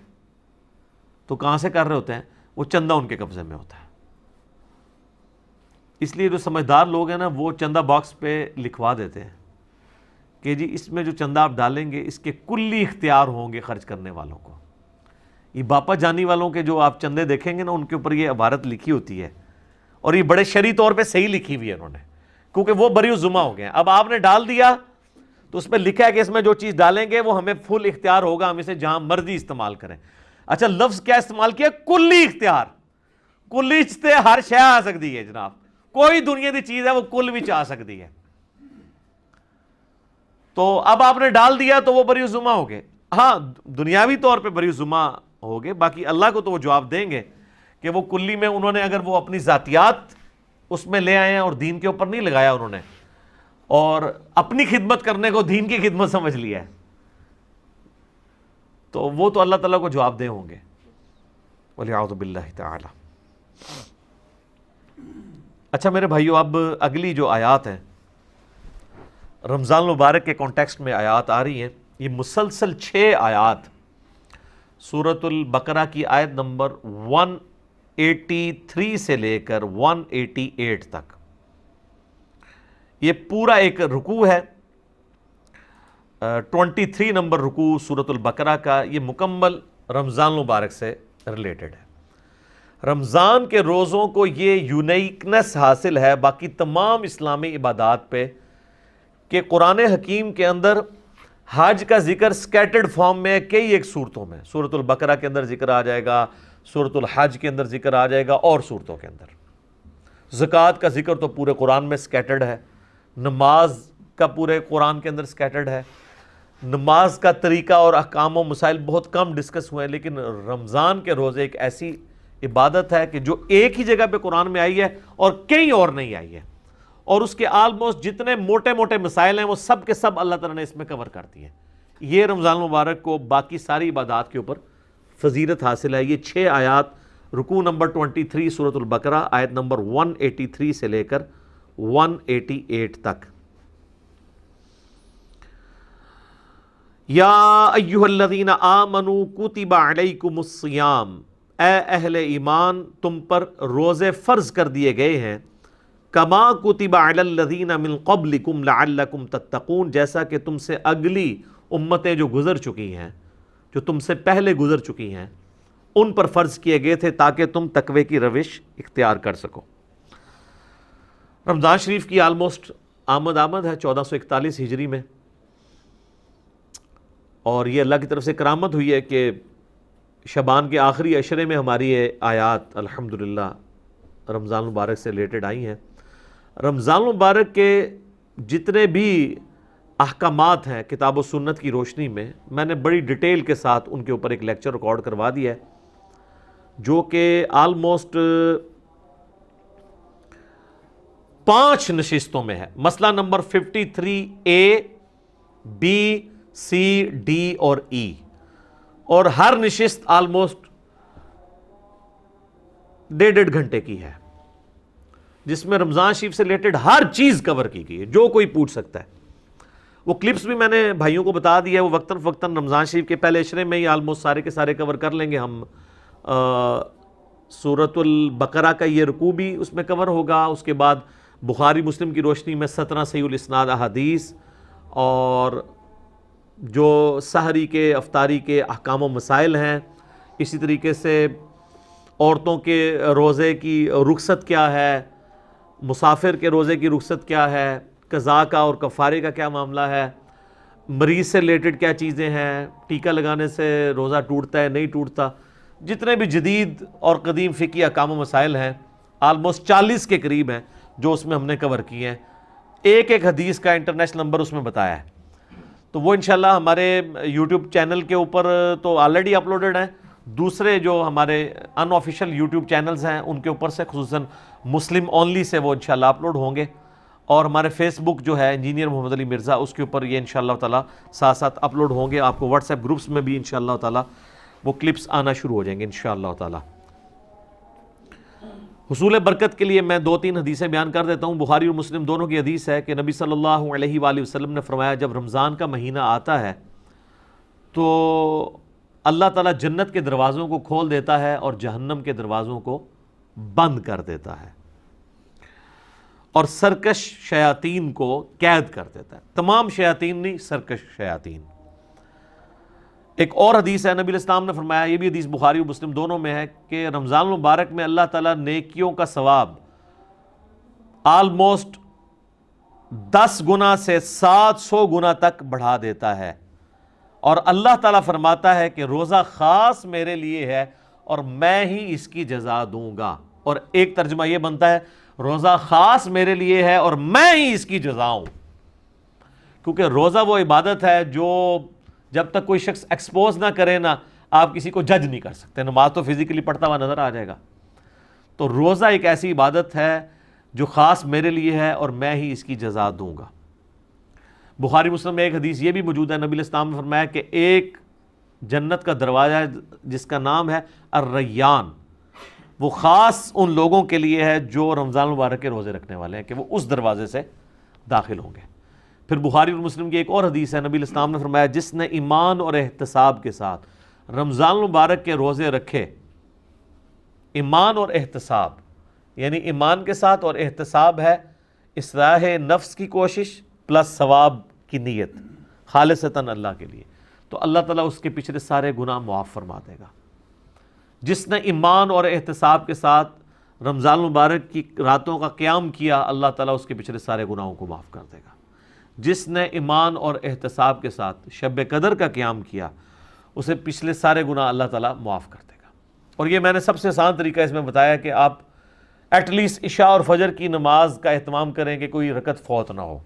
تو کہاں سے کر رہے ہوتے ہیں؟ وہ چندہ ان کے قبضے میں ہوتا ہے. اس لیے جو سمجھدار لوگ ہیں نا وہ چندہ باکس پہ لکھوا دیتے ہیں کہ جی اس میں جو چندہ آپ ڈالیں گے اس کے کلی اختیار ہوں گے خرچ کرنے والوں کو. یہ باپا جانی والوں کے جو آپ چندے دیکھیں گے نا ان کے اوپر یہ عبارت لکھی ہوتی ہے, اور یہ بڑے شرعی طور پہ صحیح لکھی ہوئی ہے انہوں نے, کیونکہ وہ بری الذمہ ہو گئے ہیں. اب آپ نے ڈال دیا تو اس پہ لکھا ہے کہ اس میں جو چیز ڈالیں گے وہ ہمیں فل اختیار ہوگا, ہم اسے جہاں مرضی استعمال کریں. اچھا لفظ کیا استعمال کیا؟ کلی اختیار. کلی سے ہر شے آ سکتی ہے جناب, کوئی دنیا کی چیز ہے وہ کل بھی آ سکتی ہے. تو اب آپ نے ڈال دیا تو وہ بری الذمہ ہو گئے. ہاں دنیاوی طور پہ بری الذمہ ہو گئے, باقی اللہ کو تو وہ جواب دیں گے کہ وہ کلی میں انہوں نے اگر وہ اپنی ذاتیات اس میں لے آئے ہیں اور دین کے اوپر نہیں لگایا انہوں نے, اور اپنی خدمت کرنے کو دین کی خدمت سمجھ لیا ہے, تو وہ تو اللہ تعالیٰ کو جواب دہ ہوں گے. وَلِعَوْذُ بِاللَّهِ تَعَالَى. اچھا میرے بھائیو, اب اگلی جو آیات ہیں رمضان المبارک کے کانٹیکسٹ میں آیات آ رہی ہیں. یہ مسلسل 6 آیات سورۃ البقرہ کی آیت نمبر 183 سے لے کر 188 تک, یہ پورا ایک رکوع ہے. 23 نمبر رکوع سورۃ البقرہ کا, یہ مکمل رمضان المبارک سے ریلیٹڈ ہے. رمضان کے روزوں کو یہ یونیکنس حاصل ہے باقی تمام اسلامی عبادات پہ کہ قرآن حکیم کے اندر حج کا ذکر سکیٹرڈ فارم میں کئی ایک صورتوں میں, سورۃ البقرہ کے اندر ذکر آ جائے گا, سورۃ الحج کے اندر ذکر آ جائے گا, اور صورتوں کے اندر. زکوٰۃ کا ذکر تو پورے قرآن میں سکیٹرڈ ہے, نماز کا پورے قرآن کے اندر سکیٹرڈ ہے, نماز کا طریقہ اور احکام و مسائل بہت کم ڈسکس ہوئے ہیں، لیکن رمضان کے روزے ایک ایسی عبادت ہے کہ جو ایک ہی جگہ پہ قرآن میں آئی ہے اور کہیں اور نہیں آئی ہے، اور اس کے آلموسٹ جتنے موٹے موٹے مسائل ہیں وہ سب کے سب اللہ تعالیٰ نے اس میں کور کر دی ہیں۔ یہ رمضان المبارک کو باقی ساری عبادات کے اوپر فضیلت حاصل ہے۔ یہ 6 آیات رکوع نمبر 23 سورۃ البقرہ آیت نمبر 183 سے لے کر 188 تک۔ یا ایھا الذین آمنوا کتب علیکم الصیام، اے اہل ایمان تم پر روزے فرض کر دیے گئے ہیں، کما کتب علی الذین من قبلکم لعلکم تتقون، جیسا کہ تم سے اگلی امتیں جو گزر چکی ہیں، جو تم سے پہلے گزر چکی ہیں، ان پر فرض کیے گئے تھے تاکہ تم تقوی کی روش اختیار کر سکو۔ رمضان شریف کی آلموسٹ آمد ہے 1441 ہجری میں، اور یہ اللہ کی طرف سے کرامت ہوئی ہے کہ شعبان کے آخری عشرے میں ہماری یہ آیات الحمدللہ رمضان المبارک سے ریلیٹڈ آئی ہیں۔ رمضان المبارک کے جتنے بھی احکامات ہیں کتاب و سنت کی روشنی میں نے بڑی ڈیٹیل کے ساتھ ان کے اوپر ایک لیکچر ریکارڈ کروا دیا ہے، جو کہ آلموسٹ 5 نشستوں میں ہے۔ مسئلہ number 53A B C D اور E، اور ہر نشست آلموسٹ 1.5 گھنٹے کی ہے، جس میں رمضان شریف سے ریلیٹڈ ہر چیز کور کی گئی ہے جو کوئی پوچھ سکتا ہے۔ وہ کلپس بھی میں نے بھائیوں کو بتا دیا ہے، وہ وقتاً فوقتاً رمضان شریف کے پہلے عشرے میں ہی آلموسٹ سارے کے سارے کور کر لیں گے ہم۔ سورۃ البقرہ کا یہ رکوع بھی اس میں کور ہوگا، اس کے بعد بخاری مسلم کی روشنی میں 17 صحیح الاسناد احادیث، اور جو سحری کے افطاری کے احکام و مسائل ہیں، اسی طریقے سے عورتوں کے روزے کی رخصت کیا ہے، مسافر کے روزے کی رخصت کیا ہے، قضاء کا اور کفارے کا کیا معاملہ ہے، مریض سے ریلیٹڈ کیا چیزیں ہیں، ٹیکہ لگانے سے روزہ ٹوٹتا ہے نہیں ٹوٹتا، جتنے بھی جدید اور قدیم فقہی احکام و مسائل ہیں آلموسٹ 40 کے قریب ہیں جو اس میں ہم نے کور کیے ہیں۔ ایک ایک حدیث کا انٹرنیشنل نمبر اس میں بتایا ہے، تو وہ انشاءاللہ ہمارے یوٹیوب چینل کے اوپر تو آلریڈی اپلوڈڈ ہیں، دوسرے جو ہمارے ان آفیشیل یوٹیوب چینلز ہیں ان کے اوپر سے خصوصاً مسلم اونلی سے وہ انشاءاللہ اپلوڈ ہوں گے، اور ہمارے فیس بک جو ہے انجینئر محمد علی مرزا، اس کے اوپر یہ انشاءاللہ تعالیٰ ساتھ ساتھ اپلوڈ ہوں گے۔ آپ کو واٹس ایپ گروپس میں بھی انشاءاللہ تعالیٰ وہ کلپس آنا شروع ہو جائیں گے انشاءاللہ تعالیٰ۔ حصول برکت کے لیے میں 2-3 حدیثیں بیان کر دیتا ہوں۔ بخاری اور مسلم دونوں کی حدیث ہے کہ نبی صلی اللہ علیہ وآلہ وسلم نے فرمایا، جب رمضان کا مہینہ آتا ہے تو اللہ تعالیٰ جنت کے دروازوں کو کھول دیتا ہے اور جہنم کے دروازوں کو بند کر دیتا ہے، اور سرکش شیاطین کو قید کر دیتا ہے۔ تمام شیاطین نہیں، سرکش شیاطین۔ ایک اور حدیث ہے، نبی علیہ السلام نے فرمایا، یہ بھی حدیث بخاری و مسلم دونوں میں ہے، کہ رمضان المبارک میں اللہ تعالیٰ نیکیوں کا ثواب آلموسٹ 10 گنا سے 700 گنا تک بڑھا دیتا ہے، اور اللہ تعالیٰ فرماتا ہے کہ روزہ خاص میرے لیے ہے اور میں ہی اس کی جزا دوں گا۔ اور ایک ترجمہ یہ بنتا ہے، روزہ خاص میرے لیے ہے اور میں ہی اس کی جزا ہوں، کیونکہ روزہ وہ عبادت ہے جو جب تک کوئی شخص ایکسپوز نہ کرے نا، آپ کسی کو جج نہیں کر سکتے۔ نماز تو فزیکلی پڑھتا ہوا نظر آ جائے گا، تو روزہ ایک ایسی عبادت ہے جو خاص میرے لیے ہے اور میں ہی اس کی جزا دوں گا۔ بخاری مسلم میں ایک حدیث یہ بھی موجود ہے، نبی علیہ السلام نے فرمایا کہ ایک جنت کا دروازہ ہے جس کا نام ہے الریان، وہ خاص ان لوگوں کے لیے ہے جو رمضان مبارک کے روزے رکھنے والے ہیں، کہ وہ اس دروازے سے داخل ہوں گے۔ پھر بخاری اور مسلم کی ایک اور حدیث ہے، نبی علیہ السلام نے فرمایا، جس نے ایمان اور احتساب کے ساتھ رمضان مبارک کے روزے رکھے، ایمان اور احتساب یعنی ایمان کے ساتھ اور احتساب ہے اصلاح نفس کی کوشش پلس ثواب کی نیت خالصتاً اللہ کے لیے، تو اللہ تعالیٰ اس کے پچھلے سارے گناہ معاف فرما دے گا۔ جس نے ایمان اور احتساب کے ساتھ رمضان مبارک کی راتوں کا قیام کیا، اللہ تعالیٰ اس کے پچھلے سارے گناہوں کو معاف کر دے گا۔ جس نے ایمان اور احتساب کے ساتھ شب قدر کا قیام کیا، اسے پچھلے سارے گناہ اللہ تعالیٰ معاف کر دے گا۔ اور یہ میں نے سب سے آسان طریقہ اس میں بتایا کہ آپ ایٹ لیسٹ عشاء اور فجر کی نماز کا اہتمام کریں کہ کوئی رکعت فوت نہ ہو۔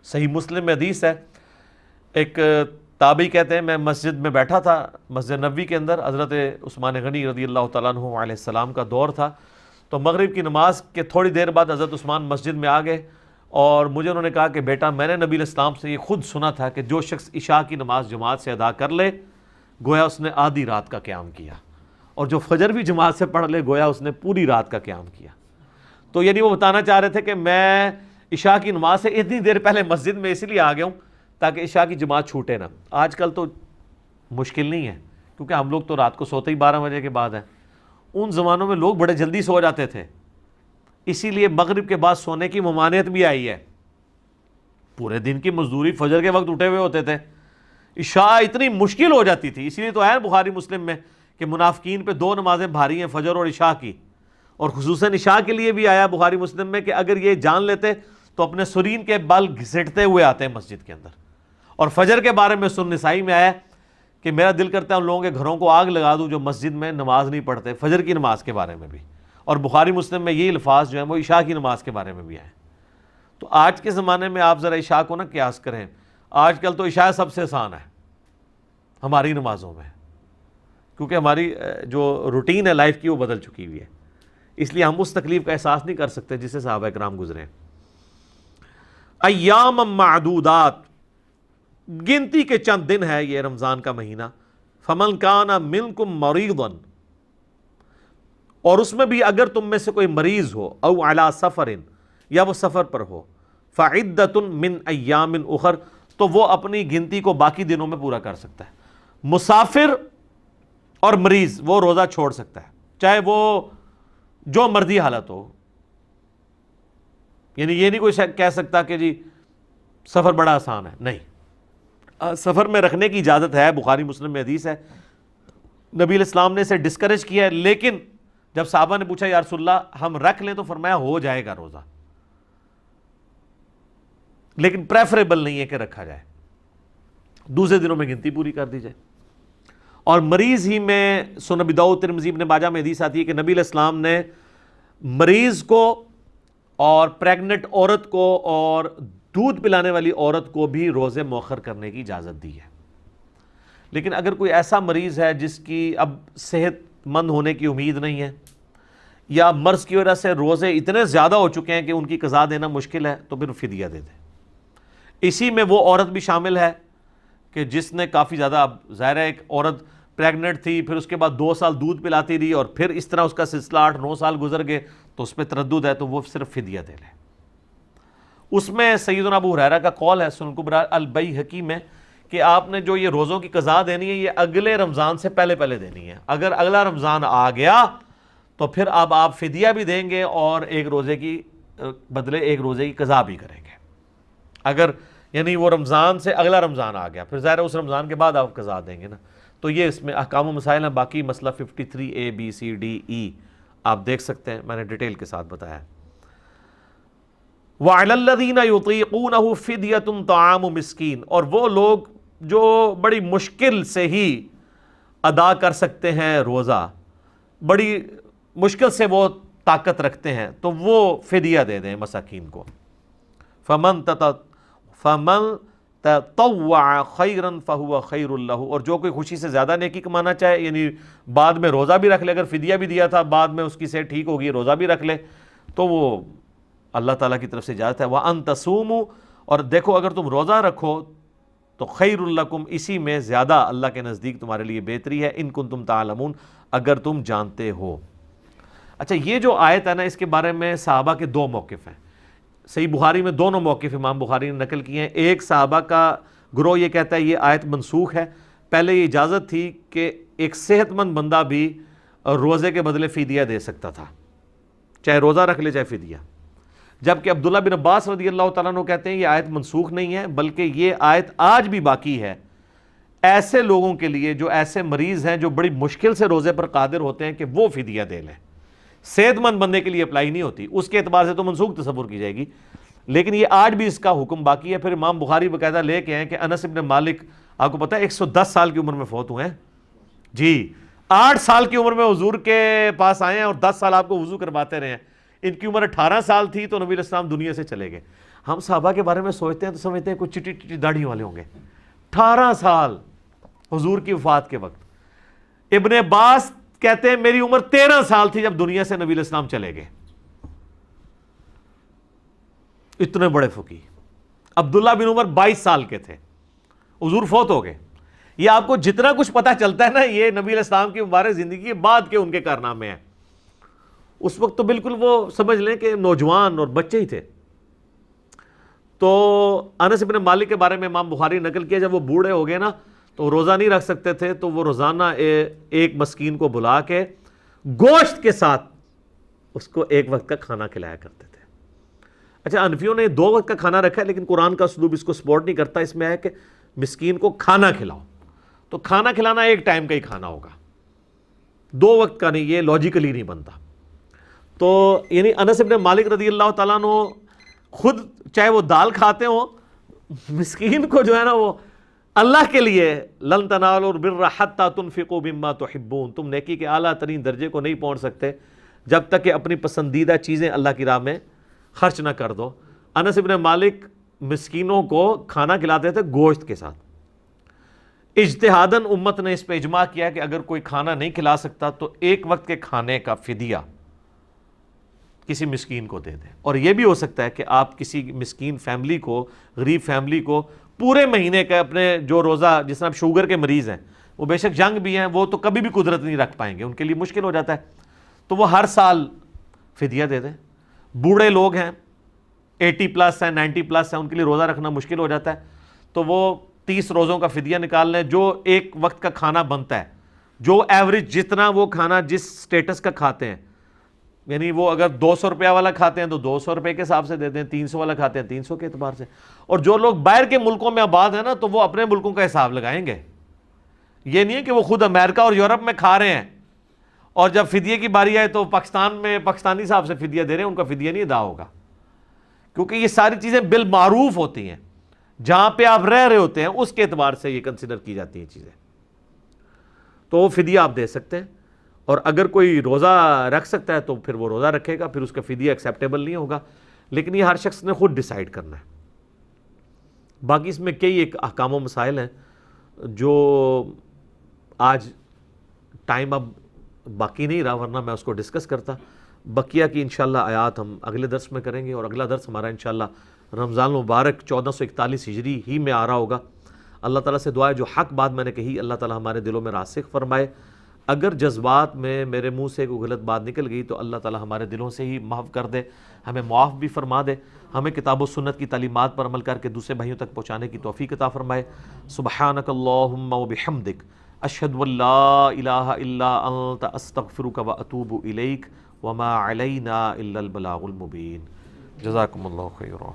صحیح مسلم میں حدیث ہے، ایک تابعی کہتے ہیں میں مسجد میں بیٹھا تھا، مسجد نبوی کے اندر، حضرت عثمان غنی رضی اللہ تعالیٰ عنہ علیہ السلام کا دور تھا، تو مغرب کی نماز کے تھوڑی دیر بعد حضرت عثمان مسجد میں آ گئے اور مجھے انہوں نے کہا کہ بیٹا میں نے نبی علیہ السلام سے یہ خود سنا تھا کہ جو شخص عشاء کی نماز جماعت سے ادا کر لے گویا اس نے آدھی رات کا قیام کیا، اور جو فجر بھی جماعت سے پڑھ لے گویا اس نے پوری رات کا قیام کیا۔ تو یعنی وہ بتانا چاہ رہے تھے کہ میں عشاء کی نماز سے اتنی دیر پہلے مسجد میں اس لیے آ گیا ہوں تاکہ عشاء کی جماعت چھوٹے نہ۔ آج کل تو مشکل نہیں ہے کیونکہ ہم لوگ تو رات کو سوتے ہی 12 بجے کے بعد ہیں، ان زمانوں میں لوگ بڑے جلدی سو جاتے تھے، اسی لیے مغرب کے بعد سونے کی ممانعت بھی آئی ہے۔ پورے دن کی مزدوری فجر کے وقت اٹھے ہوئے ہوتے تھے، عشاء اتنی مشکل ہو جاتی تھی، اسی لیے تو ہے بخاری مسلم میں کہ منافقین پہ 2 نمازیں بھاری ہیں، فجر اور عشاء کی، اور خصوصاً عشاء کے لیے بھی آیا بخاری مسلم میں کہ اگر یہ جان لیتے تو اپنے سرین کے بال گھسیٹتے ہوئے آتے ہیں مسجد کے اندر۔ اور فجر کے بارے میں سنن نسائی میں آیا کہ میرا دل کرتا ہے ان لوگوں کے گھروں کو آگ لگا دوں جو مسجد میں نماز نہیں پڑھتے، فجر کی نماز کے بارے میں بھی، اور بخاری مسلم میں یہ الفاظ جو ہیں وہ عشاء کی نماز کے بارے میں بھی آئے۔ تو آج کے زمانے میں آپ ذرا عشاء کو نہ قیاس کریں، آج کل تو عشاء سب سے آسان ہے ہماری نمازوں میں، کیونکہ ہماری جو روٹین ہے لائف کی وہ بدل چکی ہوئی ہے، اس لیے ہم اس تکلیف کا احساس نہیں کر سکتے جس سے صحابہ کرام گزرے۔ ایام معدودات، گنتی کے چند دن ہے یہ رمضان کا مہینہ، فمن کان منکم مریضا، اور اس میں بھی اگر تم میں سے کوئی مریض ہو، او علی سفر، یا وہ سفر پر ہو، فعدۃ من ایام اخر، تو وہ اپنی گنتی کو باقی دنوں میں پورا کر سکتا ہے۔ مسافر اور مریض وہ روزہ چھوڑ سکتا ہے، چاہے وہ جو مرضی حالت ہو، یعنی یہ نہیں کوئی کہہ سکتا کہ جی سفر بڑا آسان ہے، نہیں، سفر میں رکھنے کی اجازت ہے، بخاری مسلم میں حدیث ہے، نبی علیہ السلام نے اسے ڈسکریج کیا ہے، لیکن جب صحابہ نے پوچھا یا رسول اللہ ہم رکھ لیں تو فرمایا ہو جائے گا روزہ، لیکن پریفریبل نہیں ہے کہ رکھا جائے، دوسرے دنوں میں گنتی پوری کر دی جائے۔ اور مریض ہی میں سنن ابی داؤد ترمذی ابن ماجہ میں حدیث آتی ہے کہ نبی علیہ السلام نے مریض کو اور پریگننٹ عورت کو اور دودھ پلانے والی عورت کو بھی روزے مؤخر کرنے کی اجازت دی ہے۔ لیکن اگر کوئی ایسا مریض ہے جس کی اب صحت مند ہونے کی امید نہیں ہے، یا مرض کی وجہ سے روزے اتنے زیادہ ہو چکے ہیں کہ ان کی قضا دینا مشکل ہے، تو پھر فدیہ دے دے۔ اسی میں وہ عورت بھی شامل ہے کہ جس نے کافی زیادہ، اب ظاہر ہے ایک عورت پریگننٹ تھی، پھر اس کے بعد 2 سال دودھ پلاتی رہی اور پھر اس طرح اس کا سلسلہ 8-9 سال گزر گئے، تو اس پہ تردد ہے، تو وہ صرف فدیہ دے لے۔ اس میں سیدنا ابو ہریرہ کا قول ہے سنن کبریٰ البیہقی میں کہ آپ نے جو یہ روزوں کی قضا دینی ہے یہ اگلے رمضان سے پہلے دینی ہے، اگر اگلا رمضان آ گیا تو پھر اب آپ فدیہ بھی دیں گے اور ایک روزے کی بدلے ایک روزے کی قضا بھی کریں گے۔ اگر یعنی وہ رمضان سے اگلا رمضان آ گیا، پھر ظاہر ہے اس رمضان کے بعد آپ قضا دیں گے نا۔ تو یہ اس میں احکام و مسائل ہیں، باقی مسئلہ 53A B C D E آپ دیکھ سکتے ہیں، میں نے ڈیٹیل کے ساتھ بتایا۔ وَعَلَى الَّذِينَ يُطِيقُونَهُ فِدْيَةٌ طَعَامُ مِسْكِينٍ، اور وہ لوگ جو بڑی مشکل سے ہی ادا کر سکتے ہیں روزہ، بڑی مشکل سے وہ طاقت رکھتے ہیں، تو وہ فدیہ دے دیں مساکین کو۔ فَمَن تَطَوَّعَ خَيْرًا فَهُوَ خَيْرٌ لَهُ، اور جو کوئی خوشی سے زیادہ نیکی کمانا چاہے، یعنی بعد میں روزہ بھی رکھ لے، اگر فدیہ بھی دیا تھا بعد میں اس کی صحت ٹھیک ہوگی روزہ بھی رکھ لے، تو وہ اللہ تعالیٰ کی طرف سے اجازت ہے۔ وَأَن تَصُومُوا، اور دیکھو اگر تم روزہ رکھو تو خیر لکم، اسی میں زیادہ اللہ کے نزدیک تمہارے لیے بہتری ہے، ان کنتم تعلمون، اگر تم جانتے ہو۔ اچھا، یہ جو آیت ہے نا، اس کے بارے میں صحابہ کے 2 موقف ہیں۔ صحیح بخاری میں 2 موقف امام بخاری نے نقل کیے ہیں۔ ایک صحابہ کا گروہ یہ کہتا ہے یہ آیت منسوخ ہے، پہلے یہ اجازت تھی کہ ایک صحت مند بندہ بھی روزے کے بدلے فدیہ دے سکتا تھا، چاہے روزہ رکھ لے چاہے فدیہ، جبکہ عبداللہ بن عباس رضی اللہ تعالیٰ عنہ کہتے ہیں یہ آیت منسوخ نہیں ہے، بلکہ یہ آیت آج بھی باقی ہے ایسے لوگوں کے لیے جو ایسے مریض ہیں جو بڑی مشکل سے روزے پر قادر ہوتے ہیں کہ وہ فدیہ دے لیں۔ صحت مند بندے کے لیے اپلائی نہیں ہوتی، اس کے اعتبار سے تو منسوخ تصور کی جائے گی، لیکن یہ آج بھی اس کا حکم باقی ہے۔ پھر امام بخاری باقاعدہ لے کے ہیں کہ انس ابن مالک، آپ کو پتہ ہے 110 سال کی عمر میں فوت ہوئے ہیں جی، 8 سال کی عمر میں حضور کے پاس آئے ہیں اور 10 سال آپ کو وضو کرواتے رہے ہیں۔ ان کی عمر 18 سال تھی تو نبی علیہ السلام دنیا سے چلے گئے۔ ہم صحابہ کے بارے میں سوچتے ہیں تو سمجھتے ہیں کچھ چٹی چٹی داڑھی والے ہوں گے، 18 سال حضور کی وفات کے وقت۔ ابن عباس کہتے ہیں میری عمر 13 سال تھی جب دنیا سے نبی علیہ السلام چلے گئے۔ اتنے بڑے فقیہ۔ عبداللہ بن عمر 22 سال کے تھے، حضور فوت ہو گئے۔ یہ آپ کو جتنا کچھ پتا چلتا ہے نا، یہ نبی علیہ السلام کی مبارک زندگی کے بعد کے ان کے کارنامے ہیں۔ اس وقت تو بالکل وہ سمجھ لیں کہ نوجوان اور بچے ہی تھے۔ تو انس بن مالک کے بارے میں امام بخاری نقل کیا، جب وہ بوڑھے ہو گئے نا تو روزہ نہیں رکھ سکتے تھے، تو وہ روزانہ ایک مسکین کو بلا کے گوشت کے ساتھ اس کو ایک وقت کا کھانا کھلایا کرتے تھے۔ اچھا، حنفیوں نے 2 وقت کا کھانا رکھا ہے، لیکن قرآن کا اسلوب اس کو سپورٹ نہیں کرتا۔ اس میں ہے کہ مسکین کو کھانا کھلاؤ، تو کھانا کھلانا ایک ٹائم کا ہی کھانا ہوگا، 2 وقت کا نہیں، یہ لاجیکلی نہیں بنتا۔ تو یعنی انس بن مالک رضی اللہ تعالیٰ عنہ خود چاہے وہ دال کھاتے ہوں، مسکین کو جو ہے نا وہ اللہ کے لیے، لن تنالوا البر حتی تنفقوا مما تحبون، تم نیکی کے اعلیٰ ترین درجے کو نہیں پہنچ سکتے جب تک کہ اپنی پسندیدہ چیزیں اللہ کی راہ میں خرچ نہ کر دو۔ انس بن مالک مسکینوں کو کھانا کھلاتے تھے گوشت کے ساتھ۔ اجتہاداً امت نے اس پہ اجماع کیا کہ اگر کوئی کھانا نہیں کھلا سکتا تو ایک وقت کے کھانے کا فدیہ کسی مسکین کو دے دیں۔ اور یہ بھی ہو سکتا ہے کہ آپ کسی مسکین فیملی کو، غریب فیملی کو پورے مہینے کا اپنے جو روزہ، جس طرح شوگر کے مریض ہیں، وہ بے شک جنگ بھی ہیں، وہ تو کبھی بھی قدرت نہیں رکھ پائیں گے، ان کے لیے مشکل ہو جاتا ہے، تو وہ ہر سال فدیہ دے دیں۔ بوڑھے لوگ ہیں، 80 پلس ہیں، 90 پلس ہیں، ان کے لیے روزہ رکھنا مشکل ہو جاتا ہے، تو وہ 30 روزوں کا فدیہ نکال لیں، جو ایک وقت کا کھانا بنتا ہے، جو ایوریج جتنا وہ کھانا جس سٹیٹس کا کھاتے ہیں، یعنی وہ اگر 200 روپیہ والا کھاتے ہیں تو 200 روپے کے حساب سے دیتے ہیں، 300 والا کھاتے ہیں 300 کے اعتبار سے۔ اور جو لوگ باہر کے ملکوں میں آباد ہیں نا، تو وہ اپنے ملکوں کا حساب لگائیں گے۔ یہ نہیں ہے کہ وہ خود امریکہ اور یورپ میں کھا رہے ہیں اور جب فدیے کی باری آئے تو پاکستان میں پاکستانی حساب سے فدیہ دے رہے ہیں، ان کا فدیہ نہیں ادا ہوگا، کیونکہ یہ ساری چیزیں بالمعروف ہوتی ہیں، جہاں پہ آپ رہ رہے ہوتے ہیں اس کے اعتبار سے یہ کنسیڈر کی جاتی ہیں چیزیں۔ تو وہ فدیہ آپ دے سکتے ہیں، اور اگر کوئی روزہ رکھ سکتا ہے تو پھر وہ روزہ رکھے گا، پھر اس کا فدیہ ایکسیپٹیبل نہیں ہوگا، لیکن یہ ہر شخص نے خود ڈیسائیڈ کرنا ہے۔ باقی اس میں کئی ایک احکام و مسائل ہیں جو آج ٹائم اب باقی نہیں رہا، ورنہ میں اس کو ڈسکس کرتا۔ بقیہ کی انشاءاللہ آیات ہم اگلے درس میں کریں گے، اور اگلا درس ہمارا انشاءاللہ رمضان المبارک 1441 ہجری ہی میں آ رہا ہوگا۔ اللہ تعالیٰ سے دعا ہے جو حق بات میں نے کہی اللہ تعالیٰ ہمارے دلوں میں راسخ فرمائے، اگر جذبات میں میرے منہ سے کوئی غلط بات نکل گئی تو اللہ تعالیٰ ہمارے دلوں سے ہی محو کر دے، ہمیں معاف بھی فرما دے، ہمیں کتاب و سنت کی تعلیمات پر عمل کر کے دوسرے بھائیوں تک پہنچانے کی توفیق عطا فرمائے۔ سبحانک اللہم و بحمدک، اشہد ان لا الہ الا انت، استغفرک و اتوب الیک، وما علینا الا البلاغ المبین۔ جزاکم اللہ خیرا۔